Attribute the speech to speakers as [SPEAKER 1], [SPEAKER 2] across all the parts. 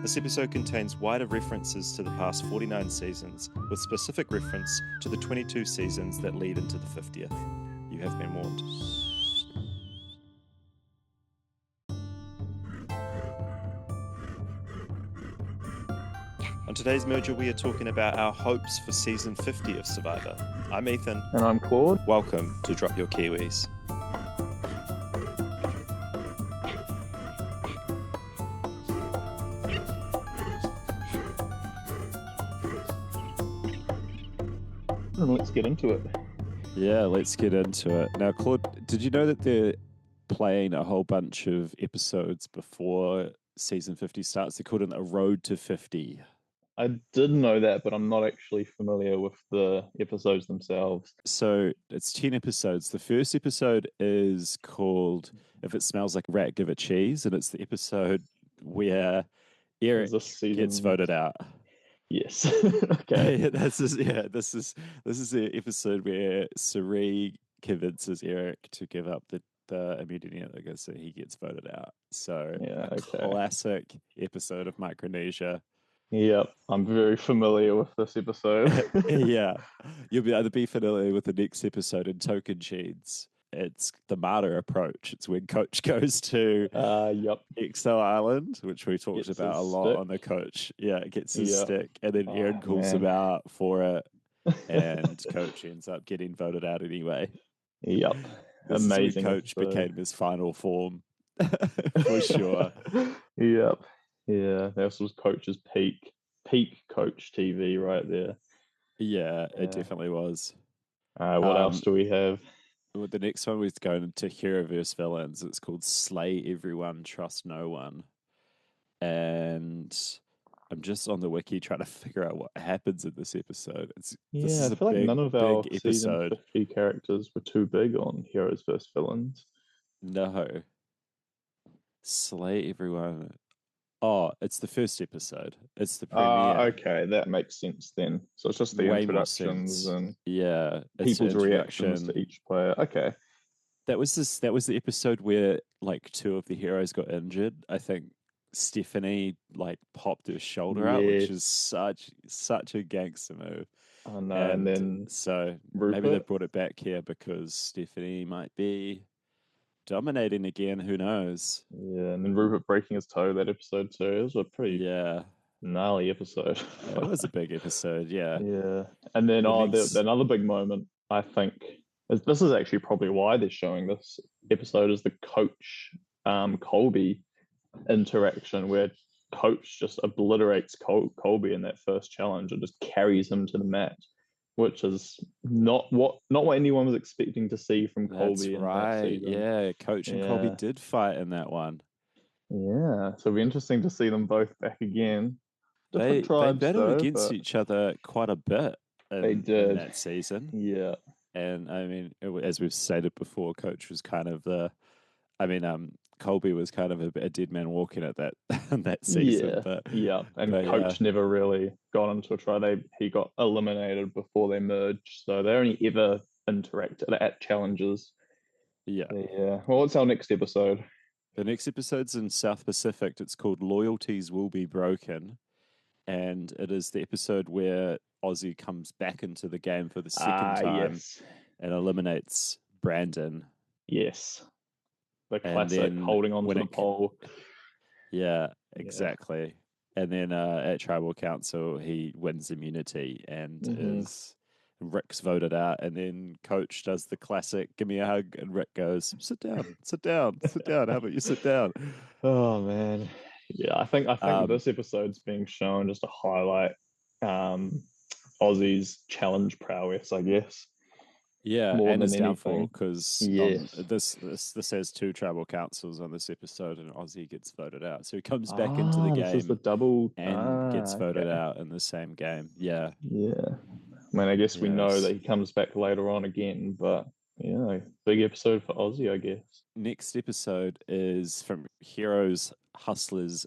[SPEAKER 1] This episode contains wider references to the past 49 seasons, with specific reference to the 22 seasons that lead into the 50th. You have been warned. On today's merger, we are talking about our hopes for season 50 of Survivor. I'm Ethan.
[SPEAKER 2] And I'm Claude.
[SPEAKER 1] Welcome to Drop Your Kiwis.
[SPEAKER 2] And let's get into it.
[SPEAKER 1] Yeah, let's get into it. Now, Claude, did you know that they're playing a whole bunch of episodes before season 50 starts? They called it A Road to 50.
[SPEAKER 2] I did know that, but I'm not actually familiar with the episodes themselves.
[SPEAKER 1] So it's 10 episodes. The first episode is called If It Smells Like a Rat, Give It Cheese. And it's the episode where Eric gets voted out.
[SPEAKER 2] Yes. Okay.
[SPEAKER 1] This is the episode where Cirie convinces Eric to give up the immunity, so he gets voted out. So
[SPEAKER 2] Yeah, okay.
[SPEAKER 1] Classic episode of Micronesia.
[SPEAKER 2] Yep, I'm very familiar with this episode.
[SPEAKER 1] Yeah, you'll be either be familiar with the next episode in Token Sheets. It's the martyr approach. It's when Coach goes to
[SPEAKER 2] Yep.
[SPEAKER 1] Exo Island, which we talked
[SPEAKER 2] Gets
[SPEAKER 1] about a
[SPEAKER 2] his
[SPEAKER 1] lot
[SPEAKER 2] stick.
[SPEAKER 1] on the Coach. Yeah, it gets his
[SPEAKER 2] Yep.
[SPEAKER 1] stick, and then Aaron calls him out for it, and Coach ends up getting voted out anyway.
[SPEAKER 2] Yep.
[SPEAKER 1] This is when
[SPEAKER 2] Amazing
[SPEAKER 1] Coach
[SPEAKER 2] episode.
[SPEAKER 1] became his final form, for sure.
[SPEAKER 2] Yep. Yeah, this was Coach's peak Coach TV right there.
[SPEAKER 1] Yeah, it definitely was.
[SPEAKER 2] What else do we have?
[SPEAKER 1] Well, the next one was going to Heroverse Villains. It's called Slay Everyone, Trust No One. And I'm just on the wiki trying to figure out what happens in this episode.
[SPEAKER 2] I feel like none of our season 50 characters were too big on Heroes vs. Villains.
[SPEAKER 1] No. Slay Everyone. Oh, it's the first episode. It's the premiere.
[SPEAKER 2] Okay, that makes sense then. So it's just the
[SPEAKER 1] Way
[SPEAKER 2] introductions and
[SPEAKER 1] people's
[SPEAKER 2] reactions to each player. Okay.
[SPEAKER 1] That was the episode where like two of the heroes got injured. I think Stephanie like popped her shoulder out, which is such a gangster move.
[SPEAKER 2] Oh no, and then
[SPEAKER 1] so
[SPEAKER 2] Rupert?
[SPEAKER 1] Maybe they brought it back here because Stephanie might be dominating again. Who knows?
[SPEAKER 2] Yeah, and then Rupert breaking his toe that episode too. It was a pretty gnarly episode.
[SPEAKER 1] It was a big episode, yeah.
[SPEAKER 2] Yeah, and then another big moment, I think, this is actually probably why they're showing this episode, is the Coach Colby interaction, where Coach just obliterates Colby in that first challenge and just carries him to the mat, which is not what anyone was expecting to see from Colby.
[SPEAKER 1] That's right.
[SPEAKER 2] That season.
[SPEAKER 1] Yeah, Coach and Colby did fight in that one.
[SPEAKER 2] Yeah, so it'll be interesting to see them both back again.
[SPEAKER 1] They battled against each other quite a bit.
[SPEAKER 2] They did
[SPEAKER 1] in that season.
[SPEAKER 2] Yeah,
[SPEAKER 1] and I mean, as we've stated before, Coach was kind of Colby was kind of a dead man walking at that season.
[SPEAKER 2] And Coach never really got into a try. He got eliminated before they merged, so they only ever interacted at challenges. Yeah. Well, what's our next episode?
[SPEAKER 1] The next episode's in South Pacific. It's called Loyalties Will Be Broken, and it is the episode where Ozzy comes back into the game for the second time and eliminates Brandon.
[SPEAKER 2] Yes. The classic holding on to the pole.
[SPEAKER 1] Yeah, exactly. And then at Tribal Council, he wins immunity and Rick's voted out. And then Coach does the classic, give me a hug. And Rick goes, sit down, sit down, sit down. How about you sit down?
[SPEAKER 2] Oh, man. Yeah, I think this episode's being shown just to highlight Ozzy's challenge prowess, I guess.
[SPEAKER 1] Yeah, more and his downfall, because this has two tribal councils on this episode, and Ozzy gets voted out. So he comes back into the game.
[SPEAKER 2] This is the double
[SPEAKER 1] and gets voted out in the same game. Yeah.
[SPEAKER 2] Yeah. I mean, I guess we know that he comes back later on again, but big episode for Ozzy, I guess.
[SPEAKER 1] Next episode is from Heroes, Hustlers,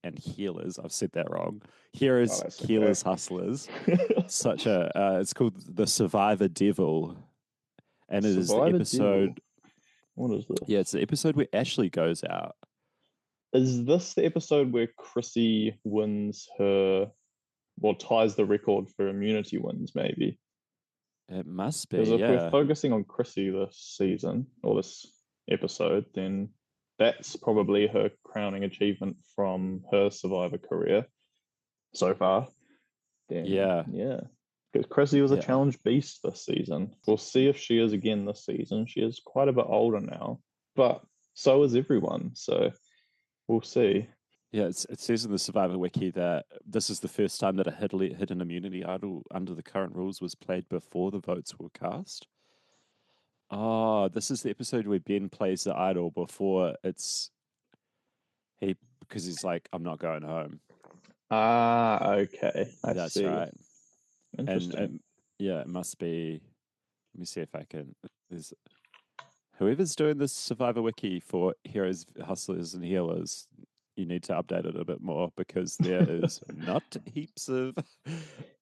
[SPEAKER 1] and Healers. I've said that wrong. Heroes, Healers, Hustlers. It's called The Survivor Devil. And it is the episode.
[SPEAKER 2] What is this?
[SPEAKER 1] Yeah, it's the episode where Ashley goes out.
[SPEAKER 2] Is this the episode where Chrissy wins ties the record for immunity wins, maybe?
[SPEAKER 1] It must be,
[SPEAKER 2] Because if we're
[SPEAKER 1] yeah.
[SPEAKER 2] focusing on Chrissy this season or this episode, then that's probably her crowning achievement from her Survivor career so far. Then,
[SPEAKER 1] Yeah.
[SPEAKER 2] yeah. Because Chrissy was a
[SPEAKER 1] Yeah.
[SPEAKER 2] challenge beast this season. We'll see if she is again this season. She is quite a bit older now, but so is everyone. So we'll see.
[SPEAKER 1] Yeah, it says in the Survivor Wiki that this is the first time that a hidden immunity idol under the current rules was played before the votes were cast. Oh, this is the episode where Ben plays the idol before because he's like, I'm not going home.
[SPEAKER 2] Ah, okay. I
[SPEAKER 1] That's
[SPEAKER 2] see.
[SPEAKER 1] right.
[SPEAKER 2] Interesting.
[SPEAKER 1] Yeah, it must be. Let me see if I can. There's whoever's doing this Survivor Wiki for Heroes, Hustlers, and Healers. You need to update it a bit more because there is not heaps of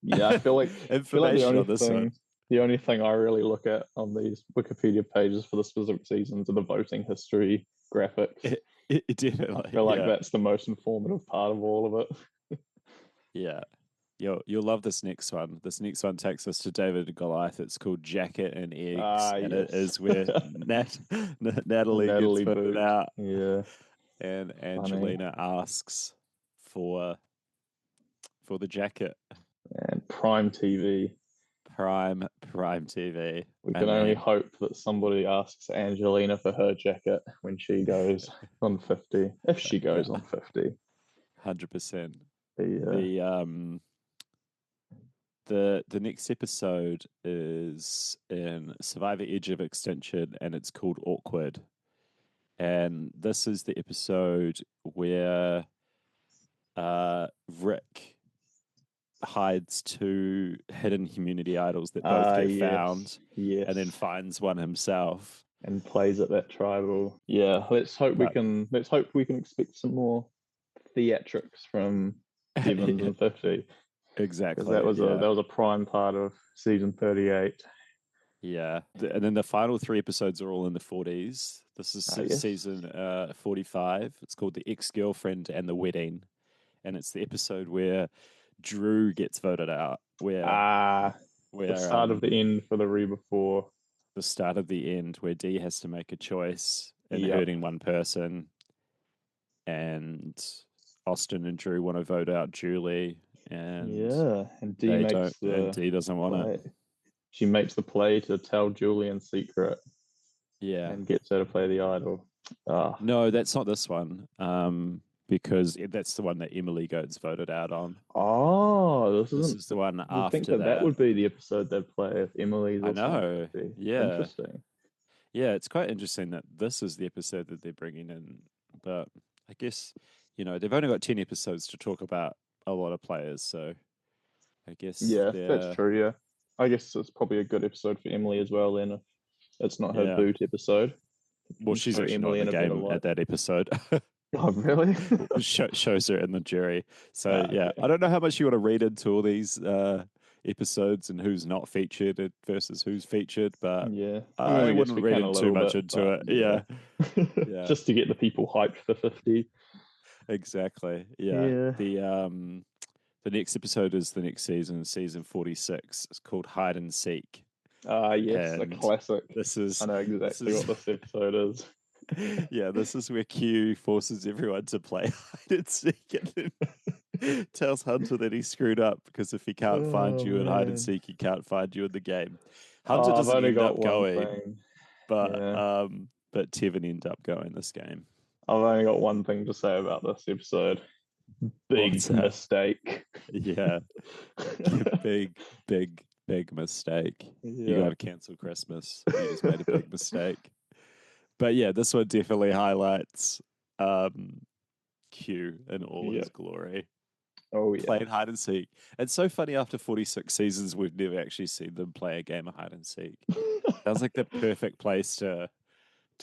[SPEAKER 2] Yeah, I feel like
[SPEAKER 1] information on this one.
[SPEAKER 2] the only thing I really look at on these Wikipedia pages for the specific seasons are the voting history graphics.
[SPEAKER 1] Definitely,
[SPEAKER 2] I feel like that's the most informative part of all of it.
[SPEAKER 1] Yeah. You'll love this next one. This next one takes us to David and Goliath. It's called Jacket and Eggs, and
[SPEAKER 2] Yes.
[SPEAKER 1] it is where Natalie gets voted out.
[SPEAKER 2] Yeah.
[SPEAKER 1] And Angelina asks for the jacket.
[SPEAKER 2] And Prime TV.
[SPEAKER 1] Prime TV.
[SPEAKER 2] We can only hope that somebody asks Angelina for her jacket when she goes on 50. If she goes on 50.
[SPEAKER 1] 100%.
[SPEAKER 2] Yeah.
[SPEAKER 1] The next episode is in Survivor Edge of Extinction, and it's called Awkward. And this is the episode where Rick hides two hidden community idols that both get found, and then finds one himself
[SPEAKER 2] and plays at that tribal. Yeah, let's hope we can expect some more theatrics from Evans and 50.
[SPEAKER 1] Exactly.
[SPEAKER 2] That was a prime part of season 38.
[SPEAKER 1] Yeah. And then the final 3 episodes are all in the 40s. This is season 45. It's called The Ex-Girlfriend and the Wedding. And it's the episode where Drew gets voted out. Where
[SPEAKER 2] the start of the end for the Reba 4.
[SPEAKER 1] The start of the end where Dee has to make a choice in hurting one person. And Austin and Drew want to vote out Julie.
[SPEAKER 2] And Dee
[SPEAKER 1] doesn't want it.
[SPEAKER 2] She makes the play to tell Julie in secret.
[SPEAKER 1] Yeah.
[SPEAKER 2] And gets her to play the idol.
[SPEAKER 1] No, that's not this one. Because that's the one that Emily gets voted out on.
[SPEAKER 2] Oh,
[SPEAKER 1] this is the one after
[SPEAKER 2] think that would be the episode they'd play if Emily's.
[SPEAKER 1] I know. Yeah.
[SPEAKER 2] Interesting.
[SPEAKER 1] Yeah, it's quite interesting that this is the episode that they're bringing in. But I guess, they've only got 10 episodes to talk about a lot of players. So I guess.
[SPEAKER 2] Yeah, that's true. Yeah. I guess it's probably a good episode for Emily as well, then, if it's not her boot episode.
[SPEAKER 1] Well, she's actually not in the game at that episode.
[SPEAKER 2] Oh, really?
[SPEAKER 1] Shows her in the jury. So, okay. I don't know how much you want to read into all these episodes and who's not featured versus who's featured, but I wouldn't read too much into it. Yeah.
[SPEAKER 2] Just to get the people hyped for 50.
[SPEAKER 1] Exactly. Yeah. The next episode is the next season 46. It's called Hide and Seek.
[SPEAKER 2] Yes, a classic. I know exactly what this episode is.
[SPEAKER 1] Yeah, this is where Q forces everyone to play hide and seek and then tells Hunter that he screwed up because if he can't find you in hide and seek, he can't find you in the game. Hunter doesn't end up going, but Tevin ended up going this game.
[SPEAKER 2] I've only got one thing to say about this episode. Big mistake.
[SPEAKER 1] Yeah. big mistake. Yeah. You got to cancel Christmas. You just made a big mistake. But yeah, this one definitely highlights Q in all his glory.
[SPEAKER 2] Oh, yeah.
[SPEAKER 1] Playing hide and seek. It's so funny after 46 seasons, we've never actually seen them play a game of hide and seek. Sounds like the perfect place to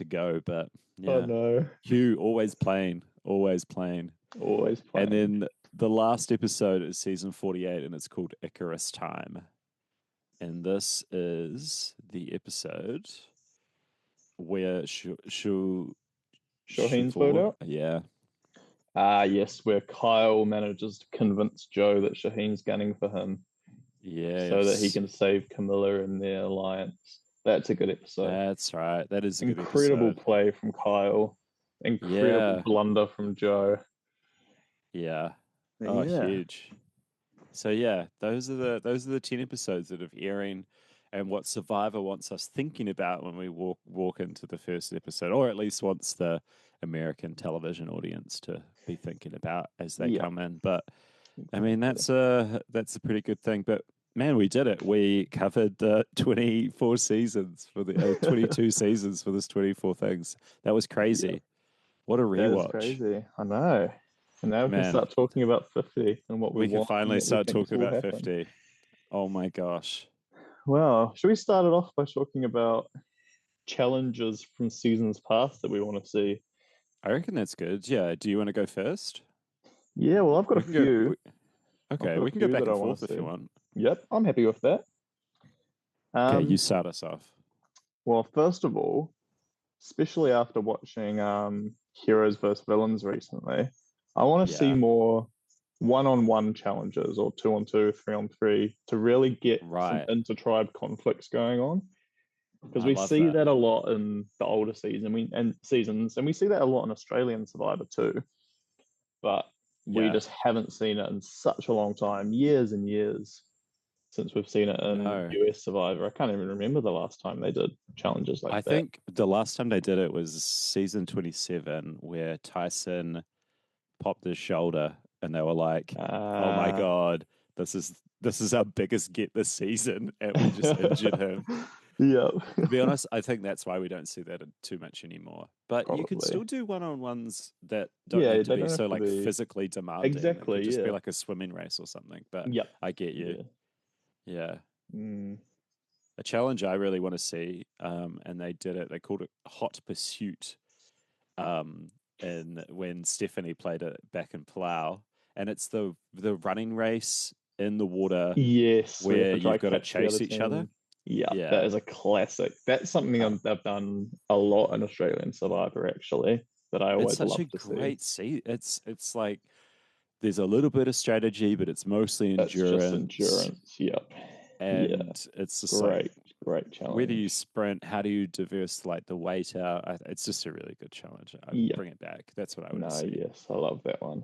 [SPEAKER 1] go, but yeah.
[SPEAKER 2] Oh, no.
[SPEAKER 1] Q always playing. And then the last episode is season 48, and it's called Icarus Time. And this is the episode where
[SPEAKER 2] Shaheen's vote out?
[SPEAKER 1] Yeah.
[SPEAKER 2] Yes, where Kyle manages to convince Joe that Shaheen's gunning for him so that he
[SPEAKER 1] Yes,
[SPEAKER 2] can save Camilla and their alliance. That's a good episode.
[SPEAKER 1] that's right. That is a good
[SPEAKER 2] Incredible
[SPEAKER 1] episode.
[SPEAKER 2] play from Kyle. Incredible
[SPEAKER 1] Yeah,
[SPEAKER 2] blunder from Joe.
[SPEAKER 1] yeah. Oh,
[SPEAKER 2] Yeah.
[SPEAKER 1] huge. So yeah, those are the 10 episodes that have airing, and what Survivor wants us thinking about when we walk into the first episode, or at least wants the American television audience to be thinking about as they
[SPEAKER 2] Yeah.
[SPEAKER 1] come in. But I mean,
[SPEAKER 2] Exactly.
[SPEAKER 1] that's a pretty good thing. But man, we did it. We covered the 24 seasons for the 22 seasons for this 24 things. That was
[SPEAKER 2] Yeah.
[SPEAKER 1] crazy. What a
[SPEAKER 2] That is
[SPEAKER 1] rewatch,
[SPEAKER 2] crazy. I know. And now we can
[SPEAKER 1] man.
[SPEAKER 2] start talking about 50 and what we
[SPEAKER 1] We can
[SPEAKER 2] want and
[SPEAKER 1] finally
[SPEAKER 2] what we
[SPEAKER 1] start
[SPEAKER 2] think
[SPEAKER 1] talking
[SPEAKER 2] will
[SPEAKER 1] about
[SPEAKER 2] happen.
[SPEAKER 1] 50. Oh my gosh.
[SPEAKER 2] Well, should we start it off by talking about challenges from seasons past that we want to see?
[SPEAKER 1] I reckon that's good. Yeah. Do you want to go first?
[SPEAKER 2] Yeah, well, I've got a
[SPEAKER 1] We can go.
[SPEAKER 2] few. I've
[SPEAKER 1] Okay,
[SPEAKER 2] got a
[SPEAKER 1] we can go
[SPEAKER 2] few
[SPEAKER 1] back
[SPEAKER 2] that I
[SPEAKER 1] and
[SPEAKER 2] want
[SPEAKER 1] forth
[SPEAKER 2] to
[SPEAKER 1] if you
[SPEAKER 2] see.
[SPEAKER 1] want.
[SPEAKER 2] Yep, I'm happy with that.
[SPEAKER 1] Okay, you
[SPEAKER 2] Um,
[SPEAKER 1] start us off.
[SPEAKER 2] well, first of all, especially after watching Heroes versus Villains recently, I want to see
[SPEAKER 1] Yeah.
[SPEAKER 2] more one-on-one challenges or two-on-two, three-on-three to really get some
[SPEAKER 1] Right.
[SPEAKER 2] inter-tribe conflicts going on. Because
[SPEAKER 1] I
[SPEAKER 2] we
[SPEAKER 1] love
[SPEAKER 2] see
[SPEAKER 1] that.
[SPEAKER 2] that a lot in the older seasons, and we see that a lot in Australian Survivor too. But we
[SPEAKER 1] Yeah.
[SPEAKER 2] just haven't seen it in such a long time, years and years since we've seen it in
[SPEAKER 1] No.
[SPEAKER 2] US Survivor. I can't even remember the last time they did challenges like
[SPEAKER 1] I
[SPEAKER 2] that.
[SPEAKER 1] think the last time they did it was season 27, where Tyson popped his shoulder and they were like, "Oh my
[SPEAKER 2] Uh,
[SPEAKER 1] god, this is our biggest get this season," and we just injured him.
[SPEAKER 2] yeah,
[SPEAKER 1] To be honest, I think that's why we don't see that too much anymore. But you could
[SPEAKER 2] probably.
[SPEAKER 1] still do one-on-ones that don't
[SPEAKER 2] Yeah,
[SPEAKER 1] have to
[SPEAKER 2] they
[SPEAKER 1] be
[SPEAKER 2] don't have
[SPEAKER 1] so
[SPEAKER 2] to
[SPEAKER 1] like
[SPEAKER 2] be
[SPEAKER 1] physically demanding. It could
[SPEAKER 2] exactly.
[SPEAKER 1] just be
[SPEAKER 2] Yeah,
[SPEAKER 1] like a swimming race or something. But
[SPEAKER 2] yep,
[SPEAKER 1] I get you.
[SPEAKER 2] yeah.
[SPEAKER 1] Yeah.
[SPEAKER 2] Mm.
[SPEAKER 1] A challenge I really want to see, and they did it. They called it Hot Pursuit, um, and when Stephanie played it back in Plough, and it's the running race in the water
[SPEAKER 2] Yes, we have
[SPEAKER 1] where
[SPEAKER 2] to try
[SPEAKER 1] you've got to
[SPEAKER 2] catch the other
[SPEAKER 1] chase each other.
[SPEAKER 2] team. Yeah, that
[SPEAKER 1] Yeah,
[SPEAKER 2] is a classic. That's something
[SPEAKER 1] uh,
[SPEAKER 2] they've done a lot in Australian Survivor, actually, that I
[SPEAKER 1] it's
[SPEAKER 2] always
[SPEAKER 1] such a
[SPEAKER 2] love to see.
[SPEAKER 1] great see. It's like there's a little bit of strategy, but it's mostly
[SPEAKER 2] It's just
[SPEAKER 1] endurance,
[SPEAKER 2] endurance. Yep. Yeah.
[SPEAKER 1] and it's just like
[SPEAKER 2] Great, great
[SPEAKER 1] whether you
[SPEAKER 2] challenge.
[SPEAKER 1] sprint, how do you diverse like the weight out? It's just a really good challenge. I'd
[SPEAKER 2] Yep.
[SPEAKER 1] bring it back. That's what I want to
[SPEAKER 2] No,
[SPEAKER 1] see.
[SPEAKER 2] yes, I love that one.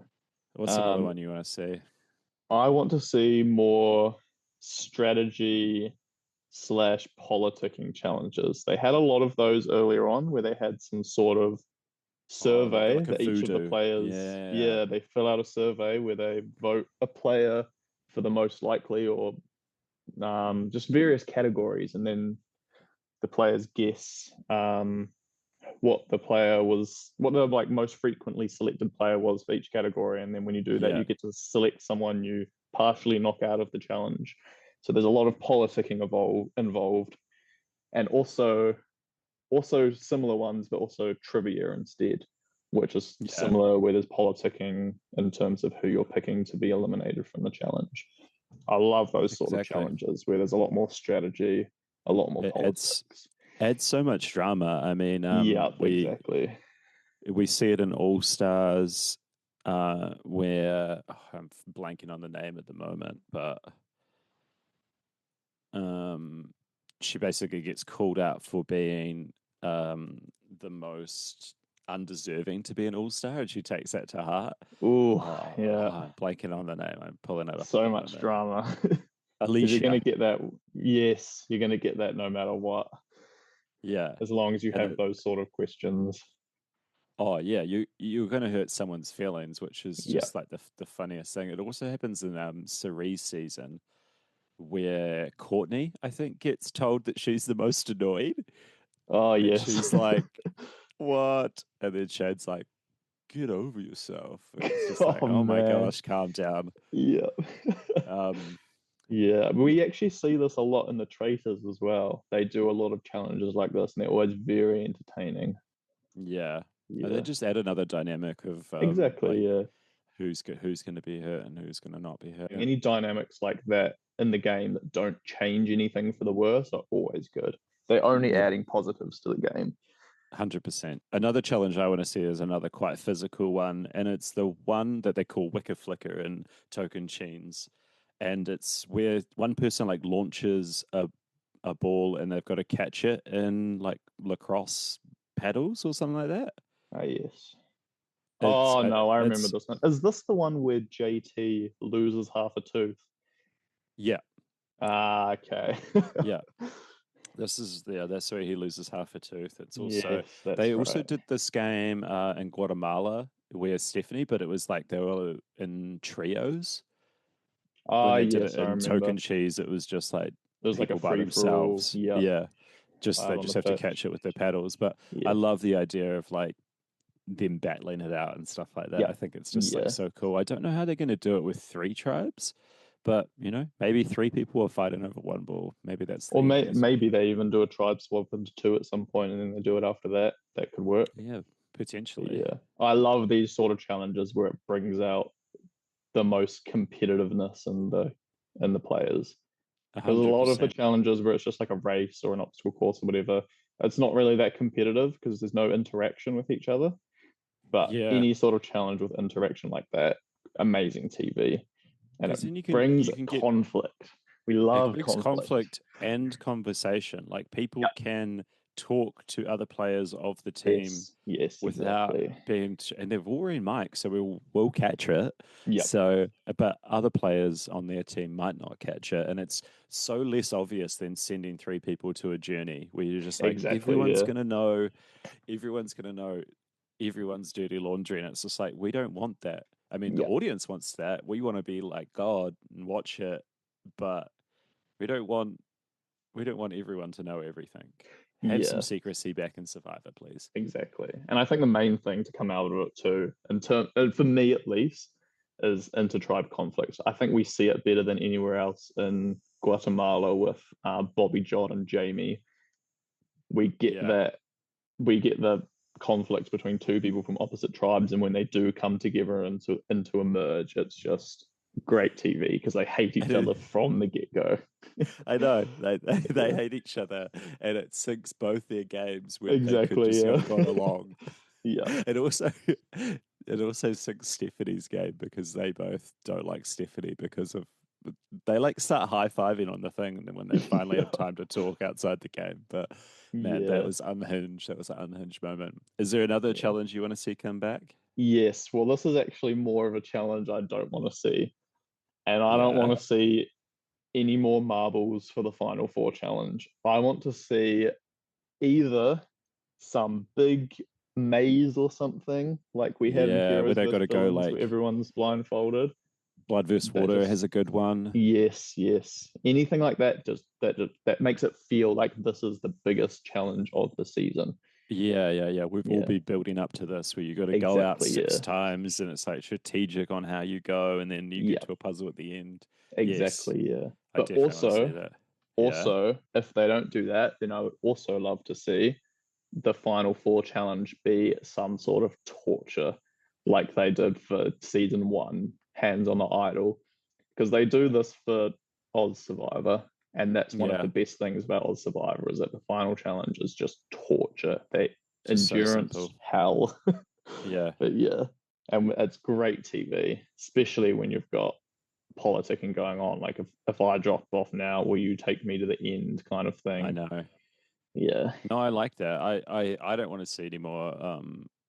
[SPEAKER 1] What's another
[SPEAKER 2] Um,
[SPEAKER 1] one you want to see?
[SPEAKER 2] I want to see more strategy slash politicking challenges. They had a lot of those earlier on where they had some sort of
[SPEAKER 1] Oh,
[SPEAKER 2] survey
[SPEAKER 1] like a
[SPEAKER 2] that each of the
[SPEAKER 1] voodoo.
[SPEAKER 2] players,
[SPEAKER 1] Yeah,
[SPEAKER 2] yeah, they fill out a survey where they vote a player for the most likely or just various categories. And then the players guess what the like most frequently selected player was for each category. And then when you do that,
[SPEAKER 1] yeah,
[SPEAKER 2] you get to select someone you partially knock out of the challenge. So there's a lot of politicking involved, and also similar ones, but also trivia instead, which is
[SPEAKER 1] yeah.
[SPEAKER 2] similar where there's politicking in terms of who you're picking to be eliminated from the challenge. I love those sort of
[SPEAKER 1] Exactly.
[SPEAKER 2] challenges where there's a lot more strategy, a lot more
[SPEAKER 1] It
[SPEAKER 2] politics.
[SPEAKER 1] adds so much drama. I mean,
[SPEAKER 2] Yeah, exactly.
[SPEAKER 1] we see it in All Stars, where I'm blanking on the name at the moment, but um, she basically gets called out for being the most undeserving to be an All Star, and she takes that to heart.
[SPEAKER 2] Oh, yeah.
[SPEAKER 1] I'm blanking on the name. I'm pulling it up at
[SPEAKER 2] So
[SPEAKER 1] the
[SPEAKER 2] much
[SPEAKER 1] moment.
[SPEAKER 2] drama. Because you're going to
[SPEAKER 1] Alicia.
[SPEAKER 2] get that. Yes, you're going to get that no matter what,
[SPEAKER 1] Yeah.
[SPEAKER 2] as long as you
[SPEAKER 1] And
[SPEAKER 2] have those sort of questions.
[SPEAKER 1] oh yeah, you're going to hurt someone's feelings, which is
[SPEAKER 2] Yeah.
[SPEAKER 1] just like the funniest thing. It also happens in Cerise season where Courtney, I think, gets told that she's the most annoyed,
[SPEAKER 2] Oh,
[SPEAKER 1] and
[SPEAKER 2] yes.
[SPEAKER 1] she's like, "What?" And then Shane's like, "Get over yourself." And it's just like,
[SPEAKER 2] Oh,
[SPEAKER 1] "Oh my
[SPEAKER 2] man.
[SPEAKER 1] gosh, calm down."
[SPEAKER 2] Yeah.
[SPEAKER 1] Um,
[SPEAKER 2] Yeah, we actually see this a lot in the traitors as well. They do a lot of challenges like this, and they're always very entertaining.
[SPEAKER 1] yeah, and they
[SPEAKER 2] Yeah,
[SPEAKER 1] just add another dynamic of
[SPEAKER 2] exactly.
[SPEAKER 1] like
[SPEAKER 2] Yeah,
[SPEAKER 1] who's going to be hurt and who's going to not be hurt.
[SPEAKER 2] any dynamics like that in the game that don't change anything for the worse are always good. They're only
[SPEAKER 1] Yeah,
[SPEAKER 2] adding positives to the game.
[SPEAKER 1] 100%. Another challenge I want to see is another quite physical one, and it's the one that they call Wicker Flicker in Tocantins. And it's where one person like launches a ball and they've got to catch it in like lacrosse paddles or something like that.
[SPEAKER 2] Ah, yes.
[SPEAKER 1] It's
[SPEAKER 2] Oh no, I remember
[SPEAKER 1] it's
[SPEAKER 2] this one. Is this the one where JT loses half a tooth?
[SPEAKER 1] yeah,
[SPEAKER 2] Ah, okay.
[SPEAKER 1] yeah. That's where he loses half a tooth. It's also
[SPEAKER 2] Yes, that's
[SPEAKER 1] they also
[SPEAKER 2] right.
[SPEAKER 1] did this game in Guatemala where Stephanie, but it was like they were in trios. When
[SPEAKER 2] Ah,
[SPEAKER 1] they did it
[SPEAKER 2] yes, I
[SPEAKER 1] in
[SPEAKER 2] remember.
[SPEAKER 1] Token Cheese, it was just like
[SPEAKER 2] It was like a
[SPEAKER 1] people by
[SPEAKER 2] free for all.
[SPEAKER 1] themselves.
[SPEAKER 2] Yep,
[SPEAKER 1] Yeah, just
[SPEAKER 2] out
[SPEAKER 1] they
[SPEAKER 2] on the
[SPEAKER 1] just have to
[SPEAKER 2] pitch.
[SPEAKER 1] catch it with their paddles. But I
[SPEAKER 2] Yeah,
[SPEAKER 1] love the idea of like them battling it out and stuff like that. I
[SPEAKER 2] yep,
[SPEAKER 1] think it's just like
[SPEAKER 2] yeah.
[SPEAKER 1] so cool. I don't know how they're going to do it with three tribes, but maybe three people are fighting over one ball. Maybe that's the
[SPEAKER 2] Or
[SPEAKER 1] easier
[SPEAKER 2] maybe
[SPEAKER 1] thing.
[SPEAKER 2] they even do a tribe swap into two at some point, and then they do it after that. That could work.
[SPEAKER 1] Yeah, potentially.
[SPEAKER 2] Yeah, I love these sort of challenges where it brings out the most competitiveness in the players.
[SPEAKER 1] A
[SPEAKER 2] Because a
[SPEAKER 1] hundred
[SPEAKER 2] lot of the
[SPEAKER 1] percent.
[SPEAKER 2] challenges where it's just like a race or an obstacle course or whatever, it's not really that competitive because there's no interaction with each other. But
[SPEAKER 1] Yeah,
[SPEAKER 2] any sort of challenge with interaction like that, amazing TV. And it
[SPEAKER 1] because then you can
[SPEAKER 2] brings
[SPEAKER 1] you can get
[SPEAKER 2] conflict. We
[SPEAKER 1] it
[SPEAKER 2] love
[SPEAKER 1] brings
[SPEAKER 2] conflict.
[SPEAKER 1] conflict and conversation. Like people
[SPEAKER 2] Yep.
[SPEAKER 1] can talk to other players of the team
[SPEAKER 2] Yes, yes,
[SPEAKER 1] without
[SPEAKER 2] exactly.
[SPEAKER 1] and they're all in mic, so we'll catch it.
[SPEAKER 2] Yep.
[SPEAKER 1] So, but other players on their team might not catch it, and it's so less obvious than sending three people to a journey where you're just like
[SPEAKER 2] Exactly. Yeah.
[SPEAKER 1] everyone's gonna know everyone's dirty laundry, and it's just like we don't want that. I mean, the
[SPEAKER 2] Yep.
[SPEAKER 1] audience wants that. We want to be like God and watch it, but we don't want we don't want everyone to know everything. Have some
[SPEAKER 2] Yeah.
[SPEAKER 1] secrecy back in Survivor, please.
[SPEAKER 2] Exactly. And I think the main thing to come out of it too, for me at least, is intertribe conflict. I think we see it better than anywhere else in Guatemala with Bobby, John, and Jamie. We get
[SPEAKER 1] Yeah.
[SPEAKER 2] that we get the conflict between two people from opposite tribes, and when they do come together into a merge, it's just great TV because they hate each other from the get go.
[SPEAKER 1] I know they
[SPEAKER 2] Yeah.
[SPEAKER 1] hate each other, and it sinks both their games when they could
[SPEAKER 2] Exactly.
[SPEAKER 1] just
[SPEAKER 2] Yeah.
[SPEAKER 1] have gone along.
[SPEAKER 2] Yeah.
[SPEAKER 1] It also it also sinks Stephanie's game because they both don't like Stephanie because of they like start high fiving on the thing, and then when they finally have time to talk outside the game. But man, that
[SPEAKER 2] Yeah.
[SPEAKER 1] was unhinged. That was an unhinged moment. Is there another
[SPEAKER 2] Yeah.
[SPEAKER 1] challenge you want to see come back?
[SPEAKER 2] Yes, well, this is actually more of a challenge I don't want to see. And I don't want
[SPEAKER 1] Yeah,
[SPEAKER 2] to see any more marbles for the Final Four challenge. I want to see either some big maze or something like we had in
[SPEAKER 1] yeah. Where
[SPEAKER 2] Heroes
[SPEAKER 1] they got
[SPEAKER 2] vs.
[SPEAKER 1] to go
[SPEAKER 2] Villains where
[SPEAKER 1] like
[SPEAKER 2] everyone's blindfolded.
[SPEAKER 1] Blood vs
[SPEAKER 2] That
[SPEAKER 1] Water
[SPEAKER 2] just
[SPEAKER 1] has a good one.
[SPEAKER 2] yes, yes. Anything like that that makes it feel like this is the biggest challenge of the season.
[SPEAKER 1] Yeah, yeah, yeah. We've all
[SPEAKER 2] Yeah,
[SPEAKER 1] been building up to this where you got to go out
[SPEAKER 2] exactly.
[SPEAKER 1] six
[SPEAKER 2] Yeah.
[SPEAKER 1] times and it's like strategic on how you go and then you get
[SPEAKER 2] Yeah,
[SPEAKER 1] to a puzzle at the end. Yes,
[SPEAKER 2] exactly. Yeah.
[SPEAKER 1] I
[SPEAKER 2] But
[SPEAKER 1] definitely want to see
[SPEAKER 2] also
[SPEAKER 1] that. Yeah.
[SPEAKER 2] Also, if they don't do that, then I would also love to see the Final Four challenge be some sort of torture, like they did for season one, Hands on the Idol, because they do this for Oz Survivor, and that's one of
[SPEAKER 1] Yeah.
[SPEAKER 2] the best things about Oz Survivor is that the final challenge is just torture. They
[SPEAKER 1] Just so
[SPEAKER 2] endurance
[SPEAKER 1] simple.
[SPEAKER 2] hell,
[SPEAKER 1] Yeah.
[SPEAKER 2] but yeah, and it's great TV, especially when you've got politicking going on. Like if I drop off now, will you take me to the end kind of
[SPEAKER 1] I
[SPEAKER 2] thing?
[SPEAKER 1] know.
[SPEAKER 2] Yeah.
[SPEAKER 1] No, I like that. I don't want to see any more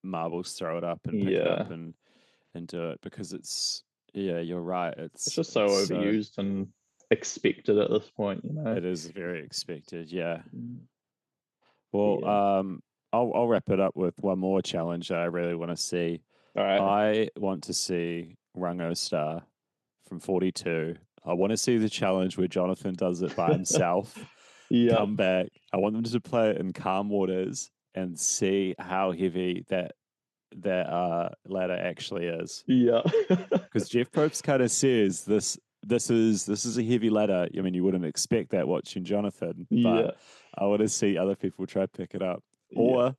[SPEAKER 1] marbles throw it up and pick it up
[SPEAKER 2] Yeah.
[SPEAKER 1] and do it because it's yeah, you're right.
[SPEAKER 2] It's
[SPEAKER 1] It's
[SPEAKER 2] just so
[SPEAKER 1] it's so
[SPEAKER 2] overused and expected at this point,
[SPEAKER 1] it is very expected. Yeah.
[SPEAKER 2] Mm.
[SPEAKER 1] Well,
[SPEAKER 2] Yeah.
[SPEAKER 1] I'll wrap it up with one more challenge that I really want to see.
[SPEAKER 2] All right.
[SPEAKER 1] I want to see Rango Star from 42. I want to see the challenge where Jonathan does it by himself,
[SPEAKER 2] Yep.
[SPEAKER 1] come back. I want them to play it in calm waters and see how heavy that ladder actually is.
[SPEAKER 2] Yeah.
[SPEAKER 1] Because Jeff Probst kind of says this is a heavy ladder. I mean, you wouldn't expect that watching Jonathan, but
[SPEAKER 2] Yeah.
[SPEAKER 1] I want to see other people try to pick it up.
[SPEAKER 2] Yeah.
[SPEAKER 1] Or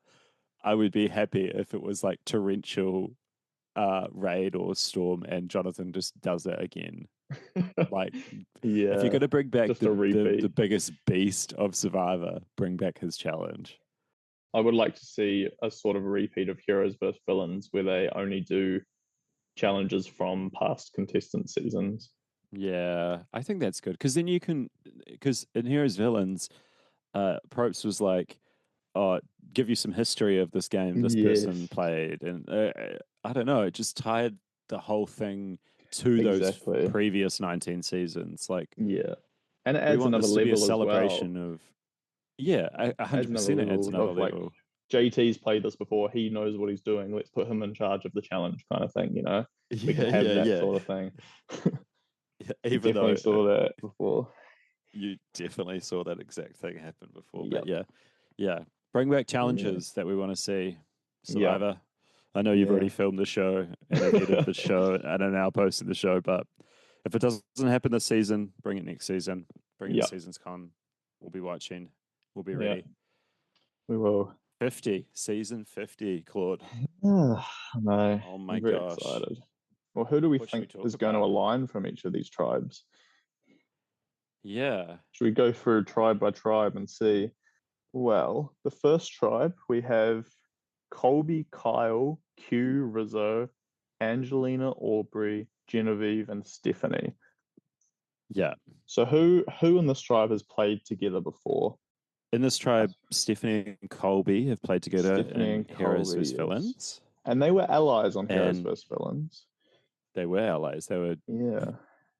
[SPEAKER 1] I would be happy if it was like torrential raid or storm and Jonathan just does it again. Like if you're
[SPEAKER 2] Yeah.
[SPEAKER 1] gonna bring back
[SPEAKER 2] Just a
[SPEAKER 1] the
[SPEAKER 2] repeat.
[SPEAKER 1] biggest beast of Survivor, bring back his challenge.
[SPEAKER 2] I would like to see a sort of repeat of Heroes vs Villains where they only do challenges from past contestant seasons.
[SPEAKER 1] Yeah, I think that's good because then you can, because in Heroes Villains, Probst was like, "Oh, give you some history of this game this person
[SPEAKER 2] Yes,
[SPEAKER 1] played," and I don't know, it just tied the whole thing to those
[SPEAKER 2] exactly.
[SPEAKER 1] previous 19 seasons. Like,
[SPEAKER 2] Yeah. And it
[SPEAKER 1] we
[SPEAKER 2] adds
[SPEAKER 1] want
[SPEAKER 2] another
[SPEAKER 1] this to be a
[SPEAKER 2] level as well.
[SPEAKER 1] celebration of, yeah,
[SPEAKER 2] Adds another
[SPEAKER 1] 100% it adds
[SPEAKER 2] level
[SPEAKER 1] another
[SPEAKER 2] of like
[SPEAKER 1] level.
[SPEAKER 2] JT's played this before. He knows what he's doing. Let's put him in charge of the challenge kind of thing, you know? We could
[SPEAKER 1] Yeah,
[SPEAKER 2] have
[SPEAKER 1] yeah,
[SPEAKER 2] that
[SPEAKER 1] yeah.
[SPEAKER 2] sort of thing.
[SPEAKER 1] Yeah,
[SPEAKER 2] We
[SPEAKER 1] even
[SPEAKER 2] definitely
[SPEAKER 1] though
[SPEAKER 2] saw that before.
[SPEAKER 1] you definitely saw that exact thing happen before. But
[SPEAKER 2] Yep.
[SPEAKER 1] yeah, yeah. Bring back
[SPEAKER 2] Yeah.
[SPEAKER 1] challenges that we want to see.
[SPEAKER 2] Yep.
[SPEAKER 1] Survivor. I know you've
[SPEAKER 2] Yeah.
[SPEAKER 1] already filmed the show and have edited the show and are now posting the show, but if it doesn't happen this season, bring it next season. Bring it to
[SPEAKER 2] Yep.
[SPEAKER 1] season's con. We'll be watching. We'll be
[SPEAKER 2] Yeah.
[SPEAKER 1] ready.
[SPEAKER 2] We will.
[SPEAKER 1] 50, season 50, Claude.
[SPEAKER 2] No,
[SPEAKER 1] Oh
[SPEAKER 2] I'm
[SPEAKER 1] my
[SPEAKER 2] very
[SPEAKER 1] gosh.
[SPEAKER 2] excited. Well, who do we
[SPEAKER 1] What should we
[SPEAKER 2] think
[SPEAKER 1] talk
[SPEAKER 2] is going to
[SPEAKER 1] about?
[SPEAKER 2] align from each of these tribes?
[SPEAKER 1] Yeah.
[SPEAKER 2] Should we go through tribe by tribe and see? Well, the first tribe we have Colby, Kyle, Q, Rizzo, Angelina, Aubrey, Genevieve, and Stephanie.
[SPEAKER 1] Yeah.
[SPEAKER 2] So who in this tribe has played together before?
[SPEAKER 1] In this tribe, Stephanie and Colby have played together
[SPEAKER 2] Stephanie
[SPEAKER 1] in
[SPEAKER 2] and
[SPEAKER 1] Heroes
[SPEAKER 2] Colby,
[SPEAKER 1] vs.
[SPEAKER 2] yes.
[SPEAKER 1] Villains,
[SPEAKER 2] And they were allies on Heroes
[SPEAKER 1] and
[SPEAKER 2] vs. Villains.
[SPEAKER 1] they were allies. They were
[SPEAKER 2] Yeah.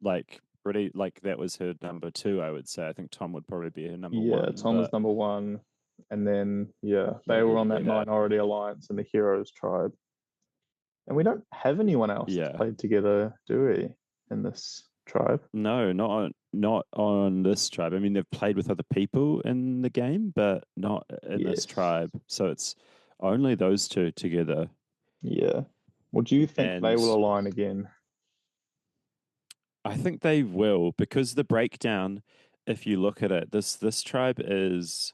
[SPEAKER 1] like pretty, like that was her number two, I would say. I think Tom would probably be her number
[SPEAKER 2] Yeah,
[SPEAKER 1] one,
[SPEAKER 2] Tom was
[SPEAKER 1] but
[SPEAKER 2] number one. And then, yeah, they were on that
[SPEAKER 1] yeah,
[SPEAKER 2] minority alliance in the Heroes tribe. And we don't have anyone else that's
[SPEAKER 1] yeah.
[SPEAKER 2] played together, do we, in this tribe?
[SPEAKER 1] No, not on this tribe. I mean, they've played with other people in the game, but not in this
[SPEAKER 2] Yes.
[SPEAKER 1] tribe. So it's only those two together.
[SPEAKER 2] Yeah. Well, do you think they
[SPEAKER 1] And
[SPEAKER 2] will align again?
[SPEAKER 1] I think they will because the breakdown, if you look at it, this tribe is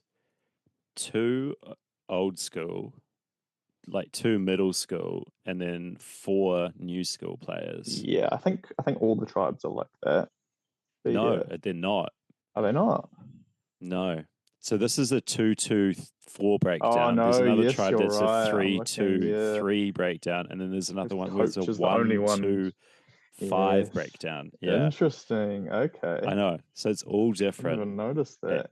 [SPEAKER 1] two old school, like two middle school, and then four new school players.
[SPEAKER 2] Yeah, I think all the tribes are like that. But
[SPEAKER 1] No,
[SPEAKER 2] yeah.
[SPEAKER 1] they're not.
[SPEAKER 2] Are they not?
[SPEAKER 1] No. So this is a 2-2-4
[SPEAKER 2] Oh
[SPEAKER 1] breakdown. There's
[SPEAKER 2] no,
[SPEAKER 1] another
[SPEAKER 2] yes,
[SPEAKER 1] tribe
[SPEAKER 2] you're
[SPEAKER 1] that's a
[SPEAKER 2] right. I'm
[SPEAKER 1] three
[SPEAKER 2] looking,
[SPEAKER 1] two
[SPEAKER 2] yeah.
[SPEAKER 1] three breakdown, and then there's
[SPEAKER 2] This
[SPEAKER 1] another one where it's a
[SPEAKER 2] coach is the only
[SPEAKER 1] one
[SPEAKER 2] one.
[SPEAKER 1] two five
[SPEAKER 2] Yes.
[SPEAKER 1] breakdown. Yeah,
[SPEAKER 2] Interesting. Okay.
[SPEAKER 1] I know. So it's all
[SPEAKER 2] I didn't
[SPEAKER 1] different.
[SPEAKER 2] even notice that.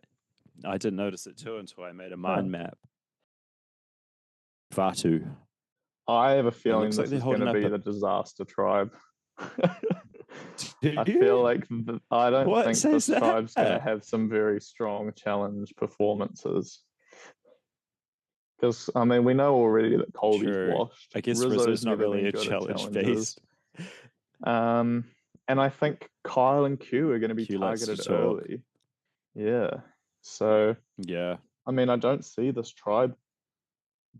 [SPEAKER 1] I didn't notice it too until I made a
[SPEAKER 2] Huh.
[SPEAKER 1] mind map. Vatu.
[SPEAKER 2] I have a
[SPEAKER 1] It
[SPEAKER 2] feeling
[SPEAKER 1] looks like
[SPEAKER 2] this
[SPEAKER 1] they're
[SPEAKER 2] is going
[SPEAKER 1] holding
[SPEAKER 2] to
[SPEAKER 1] up
[SPEAKER 2] be
[SPEAKER 1] a.
[SPEAKER 2] the disaster tribe.
[SPEAKER 1] Do
[SPEAKER 2] I
[SPEAKER 1] you?
[SPEAKER 2] feel like I don't
[SPEAKER 1] What
[SPEAKER 2] think
[SPEAKER 1] says
[SPEAKER 2] this tribe's going to
[SPEAKER 1] that?
[SPEAKER 2] have some very strong challenge performances. Because, I mean, we know already that Colby's
[SPEAKER 1] True.
[SPEAKER 2] washed.
[SPEAKER 1] I guess
[SPEAKER 2] Rizzo's
[SPEAKER 1] Rizzo's not
[SPEAKER 2] never
[SPEAKER 1] really
[SPEAKER 2] been
[SPEAKER 1] a
[SPEAKER 2] good at
[SPEAKER 1] challenge
[SPEAKER 2] challenges.
[SPEAKER 1] beast.
[SPEAKER 2] Um, and I think Kyle and Q are going to be
[SPEAKER 1] Q likes to
[SPEAKER 2] targeted
[SPEAKER 1] talk.
[SPEAKER 2] early. Yeah. So,
[SPEAKER 1] Yeah.
[SPEAKER 2] I mean, I don't see this tribe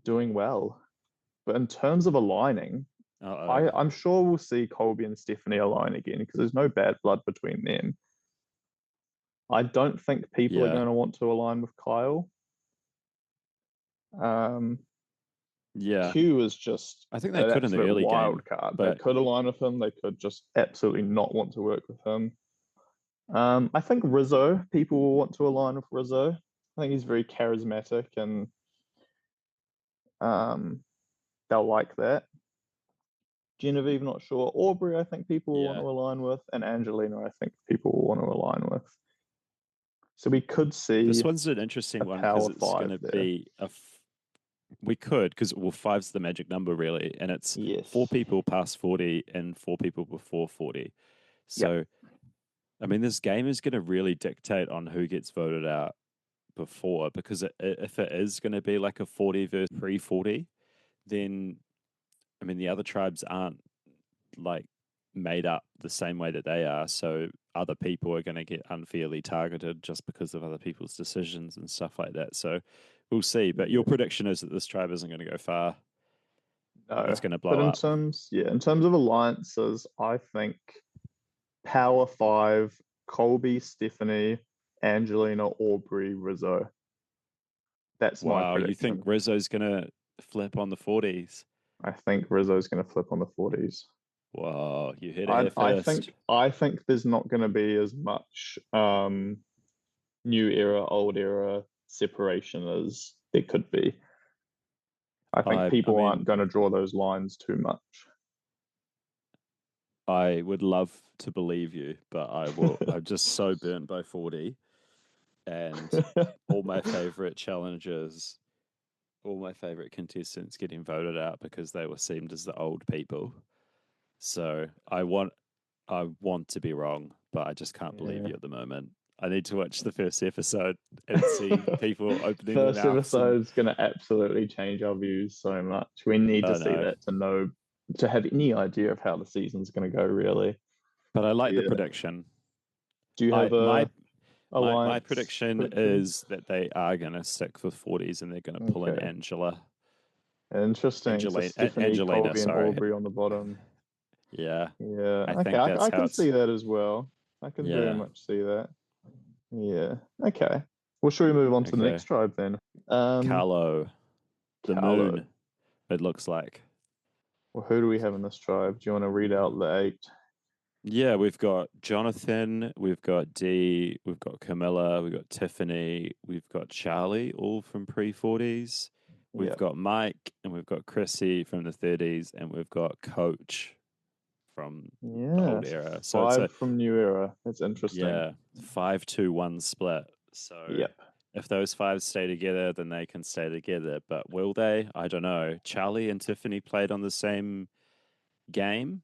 [SPEAKER 2] doing well. But in terms of aligning,
[SPEAKER 1] Uh oh.
[SPEAKER 2] I'm sure we'll see Colby and Stephanie align again because there's no bad blood between them. I don't think people are
[SPEAKER 1] Yeah.
[SPEAKER 2] going to want to align with Kyle. Um,
[SPEAKER 1] Yeah.
[SPEAKER 2] Q is just
[SPEAKER 1] I think they
[SPEAKER 2] an
[SPEAKER 1] could in the
[SPEAKER 2] absolute
[SPEAKER 1] early
[SPEAKER 2] wild
[SPEAKER 1] game,
[SPEAKER 2] card. They
[SPEAKER 1] but
[SPEAKER 2] could align with him. They could just absolutely not want to work with him. I think Rizzo, people will want to align with Rizzo. I think he's very charismatic and um, they'll like that. Genevieve, not sure. Aubrey, I think people will want
[SPEAKER 1] yeah.
[SPEAKER 2] to align with. And Angelina, I think people will want to align with. So we could
[SPEAKER 1] This
[SPEAKER 2] see
[SPEAKER 1] one's an
[SPEAKER 2] a
[SPEAKER 1] interesting one because
[SPEAKER 2] power
[SPEAKER 1] it's going
[SPEAKER 2] five
[SPEAKER 1] to
[SPEAKER 2] there.
[SPEAKER 1] be we could, because well, five's the magic number really, and it's four
[SPEAKER 2] Yes.
[SPEAKER 1] people past 40 and four people before 40.
[SPEAKER 2] Yep.
[SPEAKER 1] So, I mean, this game is going to really dictate on who gets voted out before, because if it is going to be like a 40 versus pre 40, then I mean, the other tribes aren't like made up the same way that they are. So other people are going to get unfairly targeted just because of other people's decisions and stuff like that. So we'll see. But your
[SPEAKER 2] Yeah.
[SPEAKER 1] prediction is that this tribe isn't going to go far.
[SPEAKER 2] No.
[SPEAKER 1] It's going to
[SPEAKER 2] But
[SPEAKER 1] blow up.
[SPEAKER 2] in terms of alliances, I think power five, Colby, Stephanie, Angelina, Aubrey, Rizzo. That's my
[SPEAKER 1] Wow, you think
[SPEAKER 2] prediction.
[SPEAKER 1] Rizzo's going to flip on the 40s?
[SPEAKER 2] I think Rizzo's going to flip on the 40s.
[SPEAKER 1] Wow, you hit it
[SPEAKER 2] I
[SPEAKER 1] here
[SPEAKER 2] I
[SPEAKER 1] first.
[SPEAKER 2] think I think there's not going to be as much new era, old era separation as there could be. I think
[SPEAKER 1] I
[SPEAKER 2] people
[SPEAKER 1] mean,
[SPEAKER 2] aren't going to draw those lines too much.
[SPEAKER 1] I would love to believe you, but I'm just so burnt by 40, and all my favorite challenges, all my favorite contestants getting voted out because they were seemed as the old people. So I want to be wrong, but I just can't believe
[SPEAKER 2] Yeah.
[SPEAKER 1] you at the moment. I need to watch the first episode and see people opening their
[SPEAKER 2] First
[SPEAKER 1] mouths. And
[SPEAKER 2] episode is going to absolutely change our views so much. We need to
[SPEAKER 1] I
[SPEAKER 2] see
[SPEAKER 1] know,
[SPEAKER 2] that to know, to have any idea of how the season's going to go, really.
[SPEAKER 1] but I like the
[SPEAKER 2] Yeah.
[SPEAKER 1] prediction.
[SPEAKER 2] Do you
[SPEAKER 1] I
[SPEAKER 2] have
[SPEAKER 1] my
[SPEAKER 2] a
[SPEAKER 1] my
[SPEAKER 2] alliance
[SPEAKER 1] prediction
[SPEAKER 2] prediction?
[SPEAKER 1] is that they are going to stick with 40s and they're going to pull in
[SPEAKER 2] Okay. Interesting. So Stephanie,
[SPEAKER 1] Angelina.
[SPEAKER 2] Colby, and
[SPEAKER 1] Sorry,
[SPEAKER 2] Aubrey on the bottom.
[SPEAKER 1] yeah,
[SPEAKER 2] Yeah.
[SPEAKER 1] I
[SPEAKER 2] Okay.
[SPEAKER 1] think that's
[SPEAKER 2] I
[SPEAKER 1] how
[SPEAKER 2] can
[SPEAKER 1] it's.
[SPEAKER 2] see that as well. I can very
[SPEAKER 1] Yeah,
[SPEAKER 2] much see that. Yeah. Okay. Well, should we move on to the
[SPEAKER 1] okay.
[SPEAKER 2] next tribe then? Um,
[SPEAKER 1] Carlo, the
[SPEAKER 2] Carlo.
[SPEAKER 1] moon. It looks like.
[SPEAKER 2] Well, who do we have in this tribe? Do you want to read out the eight?
[SPEAKER 1] Yeah, we've got Jonathan, we've got Dee, we've got Camilla, we've got Tiffany, we've got Charlie, all from pre-40s. We've
[SPEAKER 2] Yeah.
[SPEAKER 1] got Mike, and we've got Chrissy from the 30s, and we've got Coach from the
[SPEAKER 2] Yeah.
[SPEAKER 1] old era. So it's a
[SPEAKER 2] Five from New Era. That's interesting.
[SPEAKER 1] yeah 5-2-1 split. So
[SPEAKER 2] Yep.
[SPEAKER 1] if those five stay together, then they can stay together. But will they? I don't know. Charlie and Tiffany played on the same game,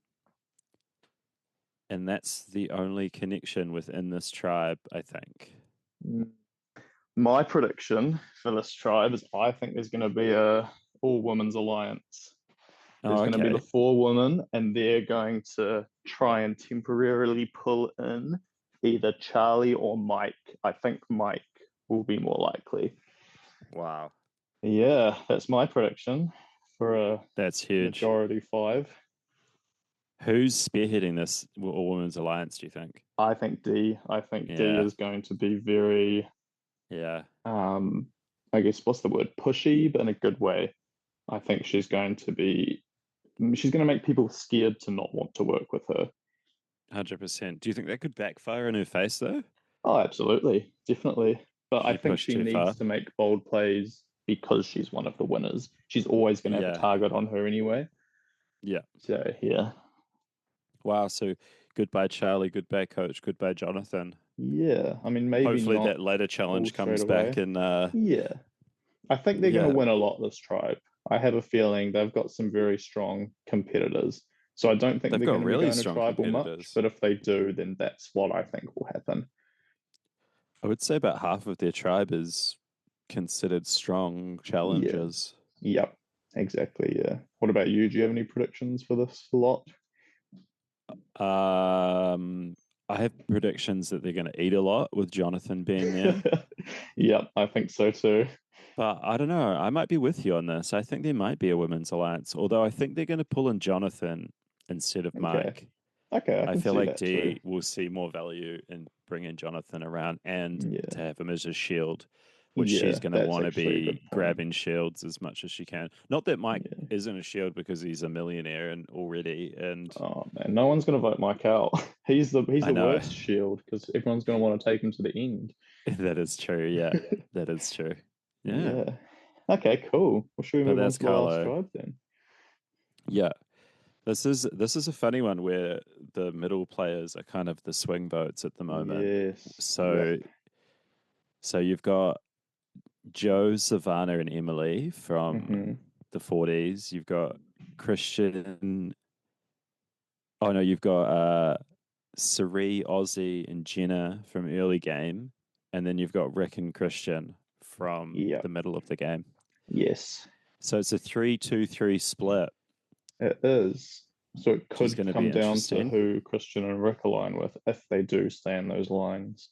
[SPEAKER 1] and that's the only connection within this tribe, I think.
[SPEAKER 2] Mm. My prediction for this tribe is I think there's going to be a all women's alliance. There's
[SPEAKER 1] Oh,
[SPEAKER 2] going to be the
[SPEAKER 1] okay.
[SPEAKER 2] four women, and they're going to try and temporarily pull in either Charlie or Mike. I think Mike will be more likely.
[SPEAKER 1] Wow.
[SPEAKER 2] Yeah, that's my prediction for a
[SPEAKER 1] That's huge.
[SPEAKER 2] majority five.
[SPEAKER 1] Who's spearheading this all women's alliance, do you think?
[SPEAKER 2] I think D. I think D
[SPEAKER 1] Yeah.
[SPEAKER 2] is going to be very,
[SPEAKER 1] Yeah.
[SPEAKER 2] I guess what's the word? Pushy, but in a good way. I think she's going to make people scared to not want to work with her.
[SPEAKER 1] 100%. Do you think that could backfire in her face, though?
[SPEAKER 2] Oh, absolutely, definitely. But I
[SPEAKER 1] She
[SPEAKER 2] think
[SPEAKER 1] pushed
[SPEAKER 2] she
[SPEAKER 1] too
[SPEAKER 2] needs
[SPEAKER 1] far.
[SPEAKER 2] to make bold plays because she's one of the winners. She's always going to have a
[SPEAKER 1] Yeah.
[SPEAKER 2] target on her anyway.
[SPEAKER 1] Yeah.
[SPEAKER 2] So yeah,
[SPEAKER 1] Wow. So goodbye, Charlie. Goodbye, Coach. Goodbye, Jonathan.
[SPEAKER 2] yeah. I mean, maybe
[SPEAKER 1] Hopefully
[SPEAKER 2] not
[SPEAKER 1] that later
[SPEAKER 2] all
[SPEAKER 1] challenge
[SPEAKER 2] straight
[SPEAKER 1] comes back
[SPEAKER 2] away.
[SPEAKER 1] and
[SPEAKER 2] Yeah, I think they're going to
[SPEAKER 1] yeah,
[SPEAKER 2] win a lot this tribe. I have a feeling they've got some very strong competitors. So I don't think
[SPEAKER 1] they've
[SPEAKER 2] they're going
[SPEAKER 1] got
[SPEAKER 2] to be
[SPEAKER 1] really
[SPEAKER 2] going to
[SPEAKER 1] strong
[SPEAKER 2] tribal much,
[SPEAKER 1] competitors.
[SPEAKER 2] but if they do, then that's what I think will happen.
[SPEAKER 1] I would say about half of their tribe is considered strong
[SPEAKER 2] Yeah.
[SPEAKER 1] challengers.
[SPEAKER 2] Yep. Exactly. Yeah. What about you? Do you have any predictions for this lot?
[SPEAKER 1] Um, I have predictions that they're going to eat a lot with Jonathan being there.
[SPEAKER 2] Yep, I think so too.
[SPEAKER 1] But I don't know. I might be with you on this. I think there might be a women's alliance, although I think they're going to pull in Jonathan instead of
[SPEAKER 2] Okay.
[SPEAKER 1] Mike.
[SPEAKER 2] Okay, I
[SPEAKER 1] I
[SPEAKER 2] can
[SPEAKER 1] feel
[SPEAKER 2] see
[SPEAKER 1] like
[SPEAKER 2] that too.
[SPEAKER 1] Dee will see more value in bringing Jonathan around and
[SPEAKER 2] Yeah.
[SPEAKER 1] to have him as a shield, which she's
[SPEAKER 2] Yeah,
[SPEAKER 1] going to
[SPEAKER 2] that's
[SPEAKER 1] want to
[SPEAKER 2] actually a
[SPEAKER 1] be
[SPEAKER 2] good point.
[SPEAKER 1] grabbing shields as much as she can. Not that Mike
[SPEAKER 2] Yeah.
[SPEAKER 1] isn't a shield because he's a millionaire and already, and
[SPEAKER 2] Oh man, no one's gonna vote Mike out. He's
[SPEAKER 1] I
[SPEAKER 2] the
[SPEAKER 1] know
[SPEAKER 2] worst shield because everyone's gonna want to take him to the end.
[SPEAKER 1] that is true. Yeah, that is true. Yeah,
[SPEAKER 2] Yeah. Okay, cool. Well, should we
[SPEAKER 1] but
[SPEAKER 2] move on
[SPEAKER 1] that's
[SPEAKER 2] to the last
[SPEAKER 1] Carlo.
[SPEAKER 2] tribe then?
[SPEAKER 1] Yeah, this is a funny one where the middle players are kind of the swing votes at the moment.
[SPEAKER 2] Yes. Yep.
[SPEAKER 1] So you've got Joe, Savannah, and Emily from
[SPEAKER 2] Mm-hmm.
[SPEAKER 1] the 40s. You've got Christian. Oh no, you've got Sari, Ozzy, and Jenna from early game, and then you've got Rick and Christian from
[SPEAKER 2] Yep.
[SPEAKER 1] the middle of the game.
[SPEAKER 2] Yes,
[SPEAKER 1] So it's a 3-2-3 split,
[SPEAKER 2] it is. So it
[SPEAKER 1] which is
[SPEAKER 2] could
[SPEAKER 1] going to be
[SPEAKER 2] come down to
[SPEAKER 1] interesting.
[SPEAKER 2] who Christian and Rick align with if they do stay in those lines.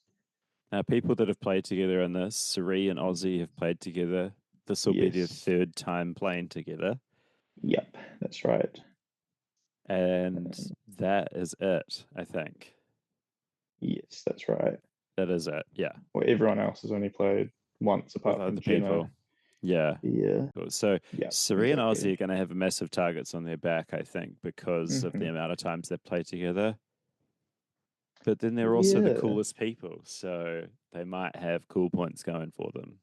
[SPEAKER 1] Now, people that have played together in this, Sari and Ozzy have played together. This will be their
[SPEAKER 2] Yes.
[SPEAKER 1] third time playing together.
[SPEAKER 2] Yep, that's right.
[SPEAKER 1] And that is it, I think.
[SPEAKER 2] Yes, that's right.
[SPEAKER 1] That is it. Yeah.
[SPEAKER 2] Well, everyone else has only played once
[SPEAKER 1] With
[SPEAKER 2] apart from
[SPEAKER 1] other
[SPEAKER 2] Jenna.
[SPEAKER 1] people. Yeah.
[SPEAKER 2] Yeah.
[SPEAKER 1] Cool. So
[SPEAKER 2] Yep,
[SPEAKER 1] Sari and Ozzy
[SPEAKER 2] exactly.
[SPEAKER 1] are going to have massive targets on their back, I think, because of the
[SPEAKER 2] Hmm.
[SPEAKER 1] amount of times they've played together. But then they're also the
[SPEAKER 2] Yeah.
[SPEAKER 1] coolest people. So they might have cool points going for them.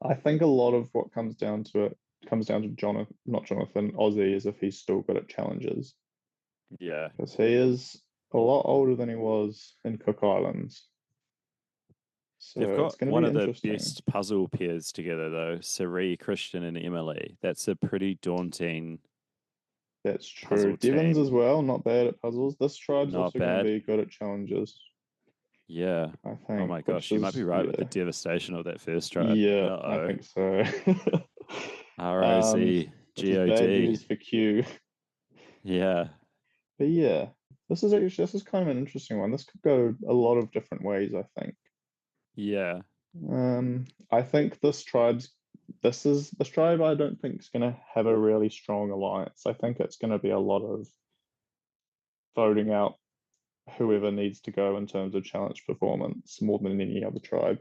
[SPEAKER 2] I think a lot of what comes down to it comes down to not Jonathan, Ozzy, is if he's still good at challenges.
[SPEAKER 1] Yeah.
[SPEAKER 2] Because he is a lot older than he was in Cook Islands. So
[SPEAKER 1] They've
[SPEAKER 2] it's
[SPEAKER 1] got
[SPEAKER 2] going to
[SPEAKER 1] one
[SPEAKER 2] be
[SPEAKER 1] of the
[SPEAKER 2] interesting.
[SPEAKER 1] best puzzle pairs together, though. Cirie, Christian, and Emily. That's a pretty daunting.
[SPEAKER 2] That's true.
[SPEAKER 1] Puzzle
[SPEAKER 2] Devon's
[SPEAKER 1] team.
[SPEAKER 2] as well, not bad at puzzles. This tribe's
[SPEAKER 1] Not
[SPEAKER 2] also going to
[SPEAKER 1] bad.
[SPEAKER 2] be good at challenges.
[SPEAKER 1] Yeah.
[SPEAKER 2] I
[SPEAKER 1] Oh
[SPEAKER 2] think.
[SPEAKER 1] my gosh, you might be right with the
[SPEAKER 2] Yeah,
[SPEAKER 1] devastation of that first tribe.
[SPEAKER 2] yeah, I
[SPEAKER 1] Uh-oh.
[SPEAKER 2] think so.
[SPEAKER 1] ROC,
[SPEAKER 2] Which is bad
[SPEAKER 1] GOD.
[SPEAKER 2] news for Q.
[SPEAKER 1] Yeah.
[SPEAKER 2] But yeah, this is kind of an interesting one. This could go a lot of different ways, I think.
[SPEAKER 1] Yeah.
[SPEAKER 2] I think this tribe I don't think is gonna have a really strong alliance. I think it's gonna be a lot of voting out whoever needs to go in terms of challenge performance more than any other tribe.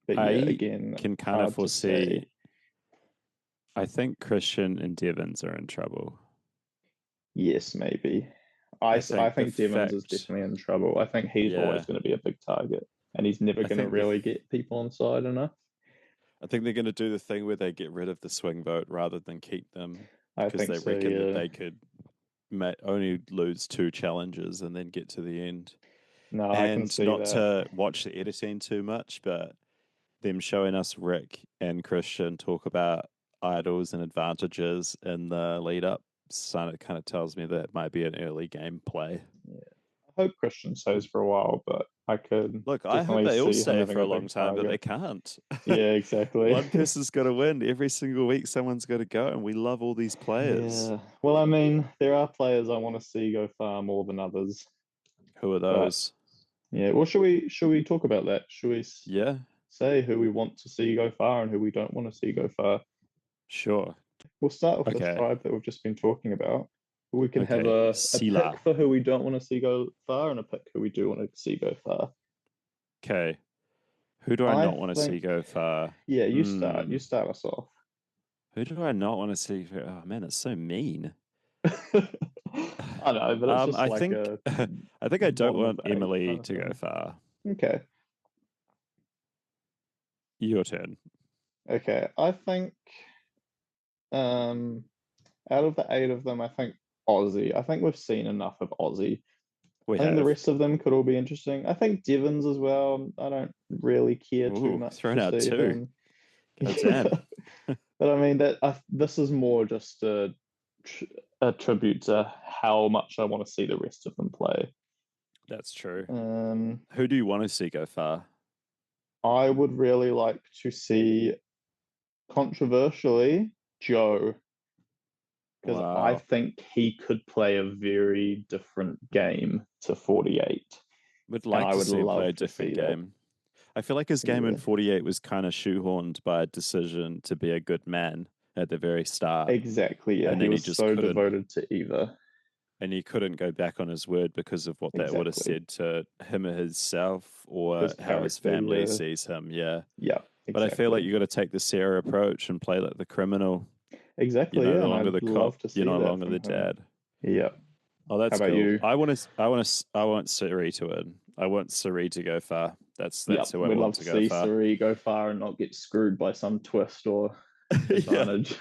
[SPEAKER 2] But yeah,
[SPEAKER 1] I
[SPEAKER 2] again,
[SPEAKER 1] can kind of
[SPEAKER 2] hard to
[SPEAKER 1] foresee.
[SPEAKER 2] say.
[SPEAKER 1] I think Christian and Devons are in trouble.
[SPEAKER 2] Yes, maybe.
[SPEAKER 1] I
[SPEAKER 2] I
[SPEAKER 1] think the
[SPEAKER 2] think Devons is
[SPEAKER 1] fact,
[SPEAKER 2] definitely in trouble. I think he's always
[SPEAKER 1] yeah,
[SPEAKER 2] going to be a big target, and he's never
[SPEAKER 1] I
[SPEAKER 2] going to
[SPEAKER 1] think the
[SPEAKER 2] really get people on side enough.
[SPEAKER 1] I think they're going to do the thing where they get rid of the swing vote rather than keep them
[SPEAKER 2] I
[SPEAKER 1] because
[SPEAKER 2] think
[SPEAKER 1] they
[SPEAKER 2] so,
[SPEAKER 1] reckon that
[SPEAKER 2] yeah.
[SPEAKER 1] they could only lose 2 challenges and then get to the end.
[SPEAKER 2] No, I can
[SPEAKER 1] And
[SPEAKER 2] see
[SPEAKER 1] not
[SPEAKER 2] that.
[SPEAKER 1] to watch the editing too much, but them showing us Rick and Christian talk about idols and advantages in the lead up, so it kind of tells me that it might be an early game play.
[SPEAKER 2] Yeah. I hope Christian stays for a while, but I could
[SPEAKER 1] Look, I hope
[SPEAKER 2] definitely
[SPEAKER 1] they all
[SPEAKER 2] see him
[SPEAKER 1] stay
[SPEAKER 2] having
[SPEAKER 1] for
[SPEAKER 2] a
[SPEAKER 1] a long
[SPEAKER 2] big
[SPEAKER 1] time, but they
[SPEAKER 2] target.
[SPEAKER 1] can't.
[SPEAKER 2] Yeah, exactly.
[SPEAKER 1] One person's got to win every single week. Someone's got to go, and we love all these players.
[SPEAKER 2] Yeah. Well, I mean, there are players I want to see go far more than others.
[SPEAKER 1] Who are
[SPEAKER 2] But
[SPEAKER 1] those?
[SPEAKER 2] yeah, well, should we talk about that? Should we
[SPEAKER 1] Yeah,
[SPEAKER 2] say who we want to see go far and who we don't want to see go far?
[SPEAKER 1] sure.
[SPEAKER 2] We'll start with this
[SPEAKER 1] Okay.
[SPEAKER 2] tribe that we've just been talking about. We can have
[SPEAKER 1] Okay.
[SPEAKER 2] a pick
[SPEAKER 1] Sila.
[SPEAKER 2] for who we don't want to see go far and a pick who we do want to see go far.
[SPEAKER 1] Okay. Who do I
[SPEAKER 2] I
[SPEAKER 1] not want to
[SPEAKER 2] think,
[SPEAKER 1] see go far?
[SPEAKER 2] yeah, you start.
[SPEAKER 1] Hmm.
[SPEAKER 2] You start us off.
[SPEAKER 1] Who do I not want to see? Oh man, that's so mean.
[SPEAKER 2] I know, but it's just
[SPEAKER 1] I
[SPEAKER 2] like
[SPEAKER 1] think
[SPEAKER 2] a
[SPEAKER 1] I think I don't
[SPEAKER 2] bottom of
[SPEAKER 1] want
[SPEAKER 2] eight
[SPEAKER 1] Emily
[SPEAKER 2] kind of
[SPEAKER 1] to go
[SPEAKER 2] thing.
[SPEAKER 1] far.
[SPEAKER 2] Okay.
[SPEAKER 1] Your turn.
[SPEAKER 2] Okay. I think um out of the eight of them, I think Aussie. I think we've seen enough of Aussie.
[SPEAKER 1] We
[SPEAKER 2] I think the
[SPEAKER 1] have.
[SPEAKER 2] rest of them could all be interesting. I think Devon's as well. I don't really care too
[SPEAKER 1] Ooh,
[SPEAKER 2] much
[SPEAKER 1] thrown
[SPEAKER 2] to
[SPEAKER 1] out
[SPEAKER 2] see
[SPEAKER 1] two.
[SPEAKER 2] him.
[SPEAKER 1] God
[SPEAKER 2] Yeah.
[SPEAKER 1] damn.
[SPEAKER 2] But I mean this is more just a tribute to how much I want to see the rest of them play.
[SPEAKER 1] That's true.
[SPEAKER 2] Um,
[SPEAKER 1] Who do you want to see go far?
[SPEAKER 2] I would really like to see, controversially, Joe, because I
[SPEAKER 1] Wow.
[SPEAKER 2] think he could play a very different game to 48,
[SPEAKER 1] Would
[SPEAKER 2] and
[SPEAKER 1] like
[SPEAKER 2] I
[SPEAKER 1] to
[SPEAKER 2] would
[SPEAKER 1] see him play a
[SPEAKER 2] love to
[SPEAKER 1] different
[SPEAKER 2] see that.
[SPEAKER 1] game. I feel like his game in
[SPEAKER 2] Yeah,
[SPEAKER 1] 48 was kind of shoehorned by a decision to be a good man at the very start.
[SPEAKER 2] exactly. Yeah,
[SPEAKER 1] And
[SPEAKER 2] he
[SPEAKER 1] then he
[SPEAKER 2] was
[SPEAKER 1] just
[SPEAKER 2] so
[SPEAKER 1] couldn't.
[SPEAKER 2] devoted to Eva.
[SPEAKER 1] And he couldn't go back on his word because of what that would have
[SPEAKER 2] Exactly.
[SPEAKER 1] said to him or himself or
[SPEAKER 2] His
[SPEAKER 1] how his
[SPEAKER 2] character.
[SPEAKER 1] family
[SPEAKER 2] Yeah,
[SPEAKER 1] sees him. Yeah.
[SPEAKER 2] yeah,
[SPEAKER 1] But I feel like
[SPEAKER 2] exactly.
[SPEAKER 1] you got to take the Sarah approach and play like the criminal. You're
[SPEAKER 2] Exactly.
[SPEAKER 1] no
[SPEAKER 2] Yeah, and
[SPEAKER 1] longer
[SPEAKER 2] I'd
[SPEAKER 1] the cop.
[SPEAKER 2] love to
[SPEAKER 1] You're
[SPEAKER 2] see
[SPEAKER 1] no
[SPEAKER 2] that
[SPEAKER 1] longer
[SPEAKER 2] from
[SPEAKER 1] the
[SPEAKER 2] him.
[SPEAKER 1] dad.
[SPEAKER 2] Yeah.
[SPEAKER 1] Oh,
[SPEAKER 2] How
[SPEAKER 1] that's
[SPEAKER 2] about
[SPEAKER 1] cool.
[SPEAKER 2] you?
[SPEAKER 1] I want Siri to win. I want Siri to go far. That's
[SPEAKER 2] Yep,
[SPEAKER 1] who I
[SPEAKER 2] we'd
[SPEAKER 1] want
[SPEAKER 2] love
[SPEAKER 1] to
[SPEAKER 2] to
[SPEAKER 1] go
[SPEAKER 2] see
[SPEAKER 1] far.
[SPEAKER 2] Suri go far and not get screwed by some twist or
[SPEAKER 1] Yeah.
[SPEAKER 2] advantage.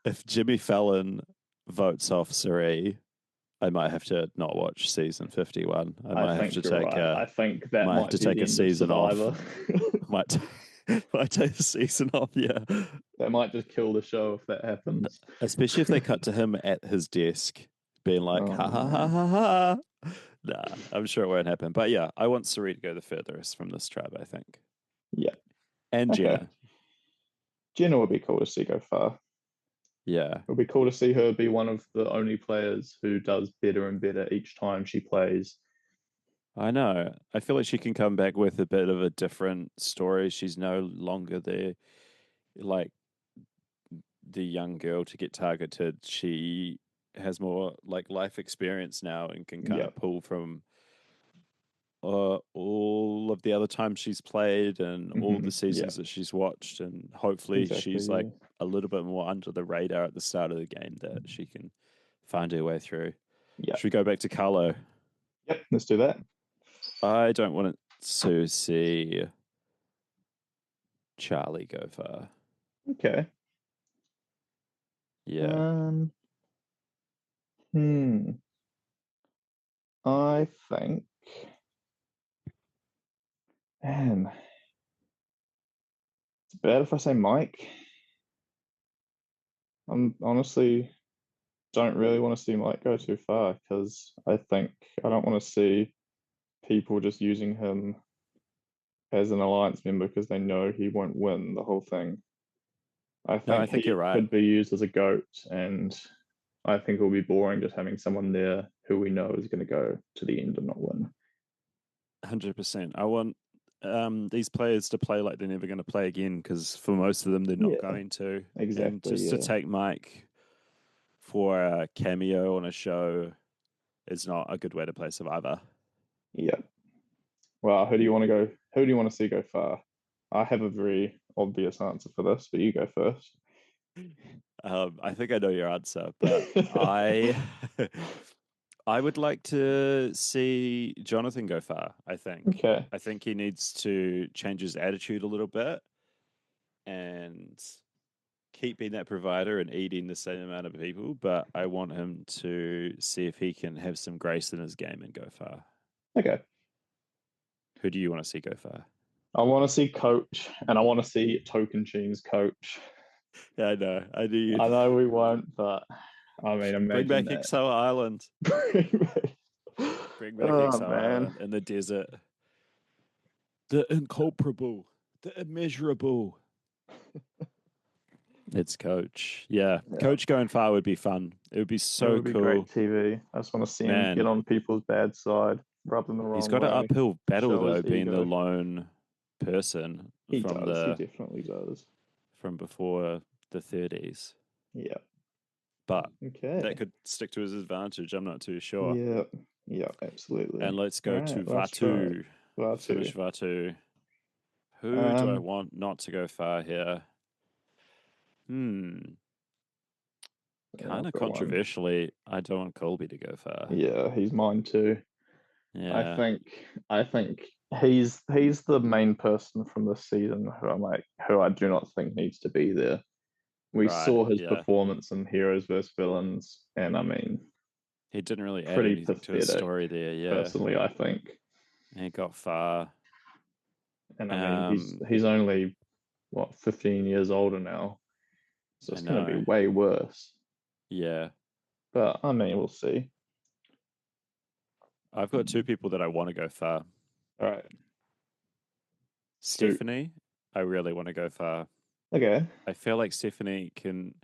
[SPEAKER 1] If Jimmy Fallon votes off Siri, I might have to not watch season 51. I
[SPEAKER 2] I
[SPEAKER 1] might have
[SPEAKER 2] think
[SPEAKER 1] to
[SPEAKER 2] you're
[SPEAKER 1] take
[SPEAKER 2] right. I think that might be the
[SPEAKER 1] a
[SPEAKER 2] end of
[SPEAKER 1] season off.
[SPEAKER 2] Survivor.
[SPEAKER 1] Might might take the season off. Yeah,
[SPEAKER 2] That might just kill the show if that happens.
[SPEAKER 1] especially if they cut to him at his desk, being like,
[SPEAKER 2] Oh
[SPEAKER 1] "Ha ha ha
[SPEAKER 2] man.
[SPEAKER 1] ha ha." Nah, I'm sure it won't happen. But yeah, I want Sari to go the furthest from this tribe. I think,
[SPEAKER 2] Yeah.
[SPEAKER 1] and
[SPEAKER 2] Okay.
[SPEAKER 1] Jenna.
[SPEAKER 2] Jenna would be cool to see go far.
[SPEAKER 1] Yeah,
[SPEAKER 2] It would be cool to see her be one of the only players who does better and better each time she plays.
[SPEAKER 1] I know. I feel like she can come back with a bit of a different story. She's no longer like the young girl to get targeted. She has more like life experience now and can kind
[SPEAKER 2] Yeah.
[SPEAKER 1] of pull from all of the other times she's played and all the
[SPEAKER 2] Yeah.
[SPEAKER 1] seasons that she's watched, and hopefully
[SPEAKER 2] Exactly.
[SPEAKER 1] she's like
[SPEAKER 2] Yeah.
[SPEAKER 1] a little bit more under the radar at the start of the game that she can find her way through.
[SPEAKER 2] Yeah.
[SPEAKER 1] Should we go back to Carlo?
[SPEAKER 2] Yep. Let's do that.
[SPEAKER 1] I don't want to see Charlie go far.
[SPEAKER 2] Okay.
[SPEAKER 1] Yeah.
[SPEAKER 2] Hmm. I think, man, it's bad if I say Mike. I'm honestly don't really want to see Mike go too far because I think I don't want to see people just using him as an alliance member because they know he won't win the whole thing. I
[SPEAKER 1] No, I
[SPEAKER 2] think
[SPEAKER 1] think you're
[SPEAKER 2] he
[SPEAKER 1] right.
[SPEAKER 2] could be used as a goat, and I think it will be boring just having someone there who we know is going to go to the end and not win.
[SPEAKER 1] 100%. I want these players to play like they're never going to play again because for most of them, they're not
[SPEAKER 2] Yeah,
[SPEAKER 1] going to. And
[SPEAKER 2] exactly.
[SPEAKER 1] just to
[SPEAKER 2] Yeah,
[SPEAKER 1] take Mike for a cameo on a show is not a good way to play Survivor.
[SPEAKER 2] yeah. Well, who do you want to go? Who do you want to see go far? I have a very obvious answer for this, but you go first.
[SPEAKER 1] I think I know your answer, but I I would like to see Jonathan go far. I think.
[SPEAKER 2] Okay.
[SPEAKER 1] I think he needs to change his attitude a little bit and keep being that provider and eating the same amount of people. But I want him to see if he can have some grace in his game and go far.
[SPEAKER 2] Okay.
[SPEAKER 1] Who do you want to see go far?
[SPEAKER 2] I want to see Coach, and I want to see Tocantins Coach.
[SPEAKER 1] Yeah, I know. I knew you'd
[SPEAKER 2] I know we won't, but I mean,
[SPEAKER 1] bring
[SPEAKER 2] imagine
[SPEAKER 1] back
[SPEAKER 2] that.
[SPEAKER 1] Exile Island. Bring back
[SPEAKER 2] Oh
[SPEAKER 1] Exile
[SPEAKER 2] man.
[SPEAKER 1] Island in the desert. The incomparable, the immeasurable. It's Coach. Yeah,
[SPEAKER 2] Yeah,
[SPEAKER 1] Coach going far would be fun. It would be
[SPEAKER 2] it
[SPEAKER 1] so
[SPEAKER 2] would be great
[SPEAKER 1] cool.
[SPEAKER 2] TV. I just want to see him get
[SPEAKER 1] Man,
[SPEAKER 2] on people's bad side, rub them the
[SPEAKER 1] he's
[SPEAKER 2] wrong
[SPEAKER 1] got an
[SPEAKER 2] way,
[SPEAKER 1] uphill battle
[SPEAKER 2] show
[SPEAKER 1] though,
[SPEAKER 2] his
[SPEAKER 1] being the
[SPEAKER 2] ego.
[SPEAKER 1] lone person
[SPEAKER 2] He
[SPEAKER 1] from
[SPEAKER 2] does. He
[SPEAKER 1] the
[SPEAKER 2] definitely does.
[SPEAKER 1] from before the 30s.
[SPEAKER 2] Yeah.
[SPEAKER 1] But that
[SPEAKER 2] Okay.
[SPEAKER 1] could stick to his advantage. I'm not too sure.
[SPEAKER 2] Yeah. Yeah, absolutely.
[SPEAKER 1] And let's
[SPEAKER 2] All
[SPEAKER 1] go to
[SPEAKER 2] right, let's try it.
[SPEAKER 1] Vatu.
[SPEAKER 2] Latu.
[SPEAKER 1] Finish Vatu. Who do I
[SPEAKER 2] Um,
[SPEAKER 1] want not to go far here? Hmm.
[SPEAKER 2] yeah,
[SPEAKER 1] Kind
[SPEAKER 2] I've
[SPEAKER 1] of
[SPEAKER 2] got one.
[SPEAKER 1] controversially, I don't want Colby to go far.
[SPEAKER 2] Yeah, he's mine too. I
[SPEAKER 1] Yeah.
[SPEAKER 2] think I think he's the main person from this season who I do not think needs to be there. We
[SPEAKER 1] Right.
[SPEAKER 2] saw his
[SPEAKER 1] Yeah.
[SPEAKER 2] performance in Heroes vs Villains, and I mean,
[SPEAKER 1] He didn't really add
[SPEAKER 2] pretty
[SPEAKER 1] anything to his
[SPEAKER 2] pathetic,
[SPEAKER 1] story there. Yeah.
[SPEAKER 2] personally, I think.
[SPEAKER 1] He got far.
[SPEAKER 2] And I mean,
[SPEAKER 1] Um,
[SPEAKER 2] he's only what 15 years older now, so
[SPEAKER 1] I
[SPEAKER 2] it's going to be
[SPEAKER 1] know.
[SPEAKER 2] way worse.
[SPEAKER 1] Yeah.
[SPEAKER 2] But I mean, we'll see.
[SPEAKER 1] I've got two people that I want to go far.
[SPEAKER 2] All right, shoot.
[SPEAKER 1] Stephanie, I really want to go far.
[SPEAKER 2] Okay.
[SPEAKER 1] I feel like Stephanie can,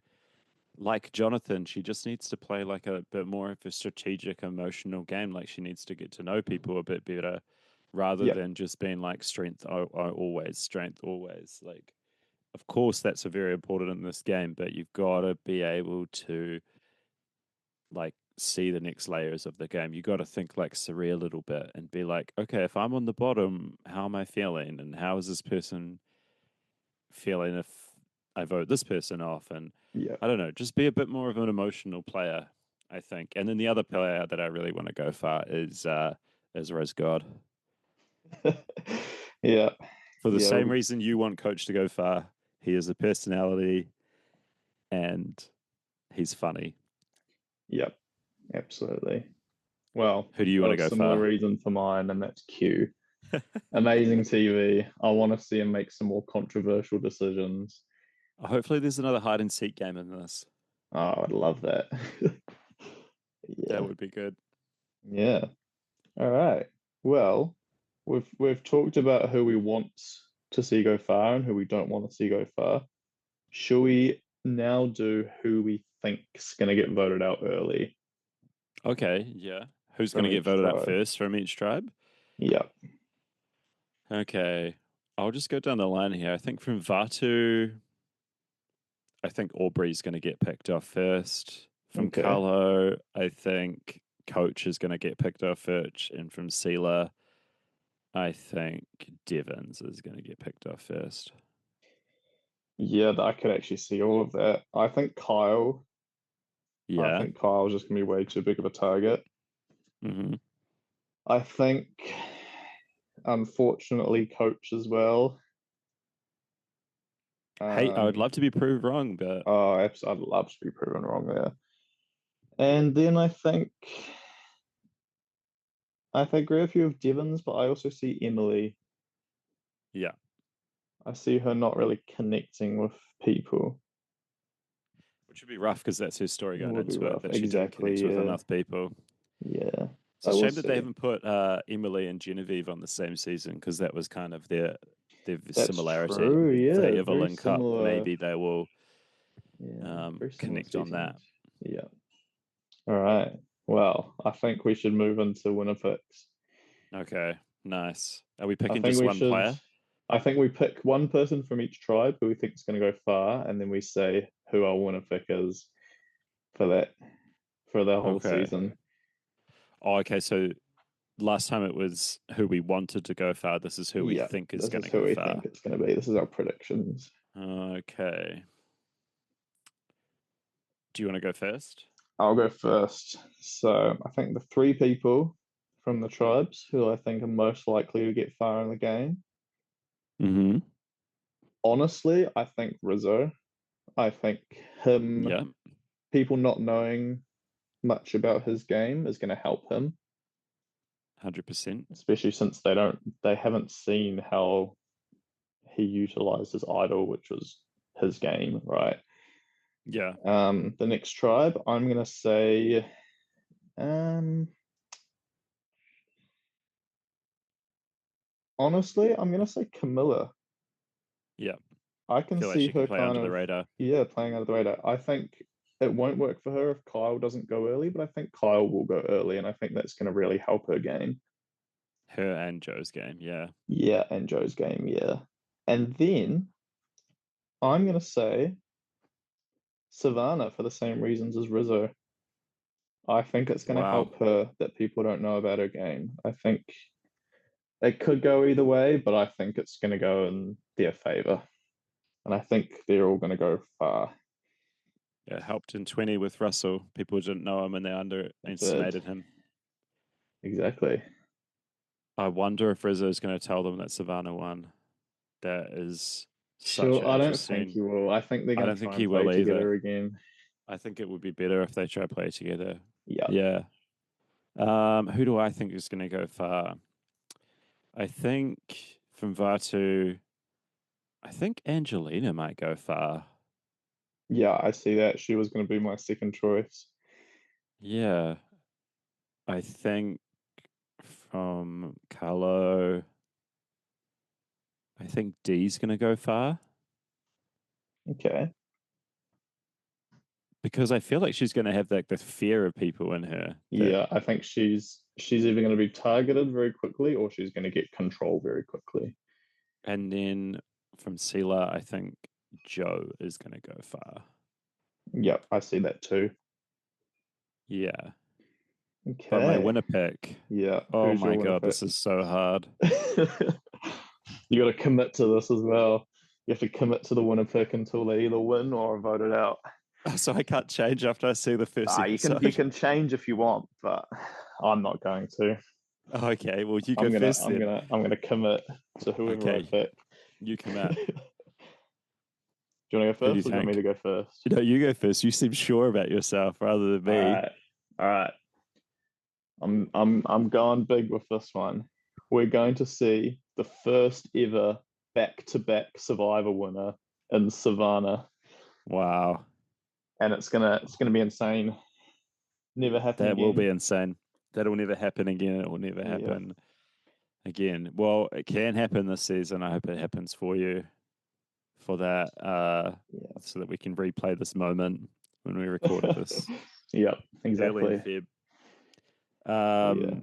[SPEAKER 1] like Jonathan, she just needs to play like a bit more of a strategic, emotional game. Like she needs to get to know people a bit better rather
[SPEAKER 2] Yep.
[SPEAKER 1] than just being like always, strength always. Like, of course, that's a very important in this game, but you've got to be able to like see the next layers of the game. You got to think like Suri a little bit and be like, okay, if I'm on the bottom, how am I feeling, and how is this person feeling if I vote this person off? And
[SPEAKER 2] Yep.
[SPEAKER 1] I don't know, just be a bit more of an emotional player, I think. And then the other player that I really want to go for is Rose God.
[SPEAKER 2] Yeah.
[SPEAKER 1] For the
[SPEAKER 2] Yeah.
[SPEAKER 1] same reason you want Coach to go far, he is a personality and he's funny.
[SPEAKER 2] Yep. Absolutely. Well,
[SPEAKER 1] Who do you want to
[SPEAKER 2] a
[SPEAKER 1] go
[SPEAKER 2] similar
[SPEAKER 1] far?
[SPEAKER 2] reason for mine, and that's Q. Amazing TV. I want to see him make some more controversial decisions.
[SPEAKER 1] Hopefully, there's another hide and seek game in this.
[SPEAKER 2] Oh, I'd love that.
[SPEAKER 1] That
[SPEAKER 2] Yeah.
[SPEAKER 1] would be good.
[SPEAKER 2] Yeah. All right. Well, we've talked about who we want to see go far and who we don't want to see go far. Shall we now do who we think's going to get voted out early
[SPEAKER 1] Okay, yeah. Who's going
[SPEAKER 2] from
[SPEAKER 1] to get
[SPEAKER 2] each
[SPEAKER 1] voted out
[SPEAKER 2] tribe?
[SPEAKER 1] first from each tribe?
[SPEAKER 2] Yeah.
[SPEAKER 1] Okay. I'll just go down the line here. I think from Vatu, I think Aubrey's going to get picked off first. From
[SPEAKER 2] Okay.
[SPEAKER 1] Carlo, I think Coach is going to get picked off first. And from Sela, I think Devons is going to get picked off first.
[SPEAKER 2] Yeah, I could actually see all of that. I
[SPEAKER 1] Yeah.
[SPEAKER 2] think Kyle's just gonna be way too big of a target.
[SPEAKER 1] Mm-hmm.
[SPEAKER 2] I think, unfortunately, Coach as well.
[SPEAKER 1] Hey, I would love to be proved wrong, but
[SPEAKER 2] Oh, I'd love to be proven wrong there. And then I agree with you with Devons, but I also see Emily.
[SPEAKER 1] yeah,
[SPEAKER 2] I see her not really connecting with people.
[SPEAKER 1] which would be rough because that's her story
[SPEAKER 2] It
[SPEAKER 1] going
[SPEAKER 2] would be
[SPEAKER 1] into it,
[SPEAKER 2] rough.
[SPEAKER 1] that she didn't connect
[SPEAKER 2] Exactly,
[SPEAKER 1] with
[SPEAKER 2] yeah.
[SPEAKER 1] enough people.
[SPEAKER 2] Yeah.
[SPEAKER 1] It's a
[SPEAKER 2] But we'll
[SPEAKER 1] shame that they
[SPEAKER 2] see.
[SPEAKER 1] haven't put Emily and Genevieve on the same season because that was kind of their
[SPEAKER 2] That's
[SPEAKER 1] similarity.
[SPEAKER 2] true,
[SPEAKER 1] If
[SPEAKER 2] yeah.
[SPEAKER 1] they ever
[SPEAKER 2] Very
[SPEAKER 1] link up,
[SPEAKER 2] similar.
[SPEAKER 1] maybe they will
[SPEAKER 2] Yeah, very similar
[SPEAKER 1] connect on that.
[SPEAKER 2] seasons. Yeah. All right. Well, I think we should move into winner picks.
[SPEAKER 1] Okay, nice. Are we
[SPEAKER 2] I
[SPEAKER 1] picking
[SPEAKER 2] think
[SPEAKER 1] just
[SPEAKER 2] we
[SPEAKER 1] one
[SPEAKER 2] should.
[SPEAKER 1] player?
[SPEAKER 2] I think we pick one person from each tribe who we think is going to go far, and then we say who our winner pick is for that for the whole
[SPEAKER 1] Okay.
[SPEAKER 2] season.
[SPEAKER 1] Oh, okay. So last time it was who we wanted to go far. This is who we
[SPEAKER 2] Yeah,
[SPEAKER 1] think is
[SPEAKER 2] this
[SPEAKER 1] going
[SPEAKER 2] is
[SPEAKER 1] to
[SPEAKER 2] who
[SPEAKER 1] go
[SPEAKER 2] we
[SPEAKER 1] far.
[SPEAKER 2] think it's going to be. This is our predictions.
[SPEAKER 1] Okay. Do you want to go first?
[SPEAKER 2] I'll go first. So I think the three people from the tribes who I think are most likely to get far in the game.
[SPEAKER 1] Mm-hmm.
[SPEAKER 2] Honestly, I think Rizzo. I think him,
[SPEAKER 1] Yeah.
[SPEAKER 2] people not knowing much about his game is going to help him,
[SPEAKER 1] 100%.
[SPEAKER 2] especially since they haven't seen how he utilized his idol, which was his game, right?
[SPEAKER 1] Yeah.
[SPEAKER 2] The next tribe, I'm gonna say, um, honestly, I'm gonna say Camilla.
[SPEAKER 1] Yeah.
[SPEAKER 2] I
[SPEAKER 1] I
[SPEAKER 2] can
[SPEAKER 1] feel like
[SPEAKER 2] see
[SPEAKER 1] she can
[SPEAKER 2] her
[SPEAKER 1] play
[SPEAKER 2] kind
[SPEAKER 1] under the
[SPEAKER 2] of,
[SPEAKER 1] radar.
[SPEAKER 2] yeah, playing out of the radar. I think it won't work for her if Kyle doesn't go early, but I think Kyle will go early, and I think that's going to really help her game.
[SPEAKER 1] Her and Joe's game. Yeah.
[SPEAKER 2] Yeah, and Joe's game, yeah. And then I'm going to say Savannah for the same reasons as Rizzo. I think it's going to
[SPEAKER 1] Wow.
[SPEAKER 2] help her that people don't know about her game. I think it could go either way, but I think it's going to go in their favor. And I think they're all going to go far.
[SPEAKER 1] Yeah. Helped in 20 with Russell. People didn't know him and they
[SPEAKER 2] It did.
[SPEAKER 1] underestimated him.
[SPEAKER 2] Exactly.
[SPEAKER 1] I wonder if Rizzo's going to tell them that Savannah won. That is such
[SPEAKER 2] Sure,
[SPEAKER 1] an
[SPEAKER 2] I don't think
[SPEAKER 1] interesting.
[SPEAKER 2] he will. I think they're
[SPEAKER 1] I
[SPEAKER 2] going
[SPEAKER 1] don't
[SPEAKER 2] to
[SPEAKER 1] think
[SPEAKER 2] try
[SPEAKER 1] he
[SPEAKER 2] and play
[SPEAKER 1] will either.
[SPEAKER 2] together again.
[SPEAKER 1] I think it would be better if they try to play together.
[SPEAKER 2] Yeah.
[SPEAKER 1] Yeah. Who do I think is going to go far? I think from Vatu, I think Angelina might go far.
[SPEAKER 2] Yeah, I see that. She was going to be my second choice.
[SPEAKER 1] Yeah. I think from Carlo, I think D's going to go far
[SPEAKER 2] Okay.
[SPEAKER 1] because I feel like she's going to have like the fear of people in her that,
[SPEAKER 2] Yeah, I think she's either going to be targeted very quickly or she's going to get control very quickly.
[SPEAKER 1] and then from Sela, I think Joe is going to go far.
[SPEAKER 2] Yep, I see that too.
[SPEAKER 1] Yeah. But my
[SPEAKER 2] Okay.
[SPEAKER 1] winner pick,
[SPEAKER 2] Yeah.
[SPEAKER 1] oh
[SPEAKER 2] Who's your
[SPEAKER 1] my
[SPEAKER 2] winner
[SPEAKER 1] God,
[SPEAKER 2] pick?
[SPEAKER 1] this is so hard.
[SPEAKER 2] You got to commit to this as well. You have to commit to the winner pick until they either win or are voted out.
[SPEAKER 1] So I can't change after I see the first
[SPEAKER 2] You
[SPEAKER 1] episode.
[SPEAKER 2] can change if you want, but I'm not going to.
[SPEAKER 1] Okay, well, you go first then.
[SPEAKER 2] I'm gonna commit to whoever I
[SPEAKER 1] Okay,
[SPEAKER 2] pick.
[SPEAKER 1] you come
[SPEAKER 2] Do
[SPEAKER 1] out.
[SPEAKER 2] you want to go
[SPEAKER 1] Who do you
[SPEAKER 2] first, or do you want me
[SPEAKER 1] think?
[SPEAKER 2] to go first?
[SPEAKER 1] You go first. You seem sure about yourself rather than
[SPEAKER 2] All
[SPEAKER 1] me.
[SPEAKER 2] right, all right. I'm going big with this one. We're going to see the first ever back-to-back Survivor winner in Savannah,
[SPEAKER 1] Wow,
[SPEAKER 2] and it's gonna be insane. Never happen
[SPEAKER 1] that will
[SPEAKER 2] again.
[SPEAKER 1] be insane. That'll never happen again. It will never
[SPEAKER 2] Yeah.
[SPEAKER 1] happen again. Well, it can happen this season. I hope it happens for you for that,
[SPEAKER 2] Yeah.
[SPEAKER 1] so that we can replay this moment when we recorded this
[SPEAKER 2] Yep,
[SPEAKER 1] early in
[SPEAKER 2] exactly.
[SPEAKER 1] Feb.
[SPEAKER 2] Oh yeah.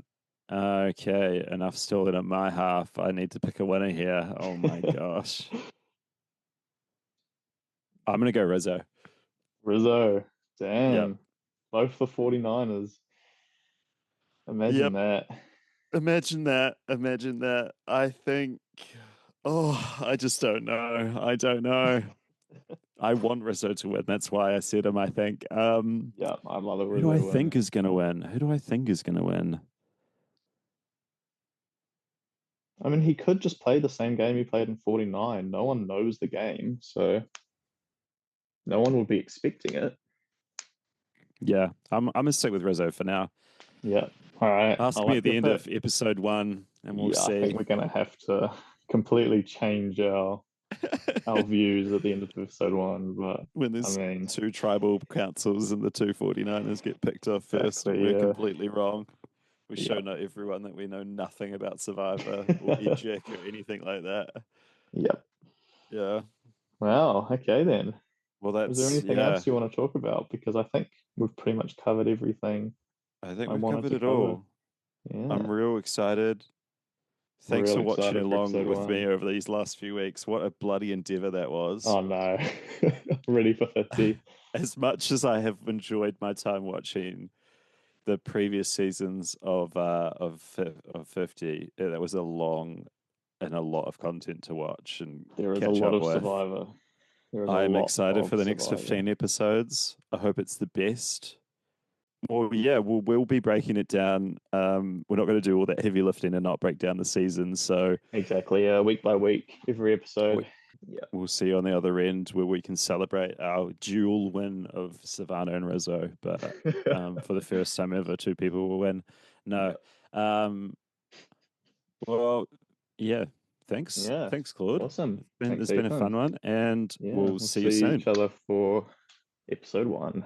[SPEAKER 1] Okay, enough stalling on my half. I need to pick a winner here. Oh my gosh. I'm going to go Rizzo.
[SPEAKER 2] Rizzo.
[SPEAKER 1] Yep.
[SPEAKER 2] Damn. Both the 49ers. Imagine
[SPEAKER 1] Yep.
[SPEAKER 2] that.
[SPEAKER 1] Imagine that. Imagine that. I think, oh, I just don't know. I don't know. I want Rizzo to win. That's why I said him, I think.
[SPEAKER 2] Yeah, I'd love a
[SPEAKER 1] Who do I
[SPEAKER 2] Rizzo win.
[SPEAKER 1] think is going to win? Who do I think is going to win?
[SPEAKER 2] I mean, he could just play the same game he played in 49. No one knows the game, so no one will be expecting it.
[SPEAKER 1] Yeah, I'm gonna stick with Rizzo for now.
[SPEAKER 2] Yeah. All right.
[SPEAKER 1] Ask me at the end of episode 1, and we'll see.
[SPEAKER 2] I think we're gonna have to completely change our views at the end of episode 1. But
[SPEAKER 1] when there's 2 tribal councils and the 2 49ers get picked off first, and we're completely wrong. We show everyone that we know nothing about Survivor or EJIC or anything like that.
[SPEAKER 2] Yep.
[SPEAKER 1] Yeah.
[SPEAKER 2] Wow. Okay then.
[SPEAKER 1] Well,
[SPEAKER 2] is there anything else you want to talk about? Because I think we've pretty much covered everything.
[SPEAKER 1] I think we've covered it all. Yeah. I'm real excited. Thanks for watching along with me over these last few weeks. What a bloody endeavor that was.
[SPEAKER 2] Oh no. Ready for 50.
[SPEAKER 1] As much as I have enjoyed my time watching the previous seasons of 50, that was a long and a lot of content to watch and
[SPEAKER 2] there is a lot of Survivor.
[SPEAKER 1] I'm excited for the next 15 episodes. I hope it's the best. Well, yeah, we'll be breaking it down. We're not going to do all that heavy lifting and not break down the season. So
[SPEAKER 2] exactly, week by week, every episode.
[SPEAKER 1] We'll see you on the other end where we can celebrate our dual win of Savannah and Rizzo. But for the first time ever, 2 people will win. No. Well, yeah. Thanks.
[SPEAKER 2] Yeah.
[SPEAKER 1] Thanks, Claude.
[SPEAKER 2] Awesome.
[SPEAKER 1] It's been a fun one, and we'll see you soon.
[SPEAKER 2] Each other for episode 1.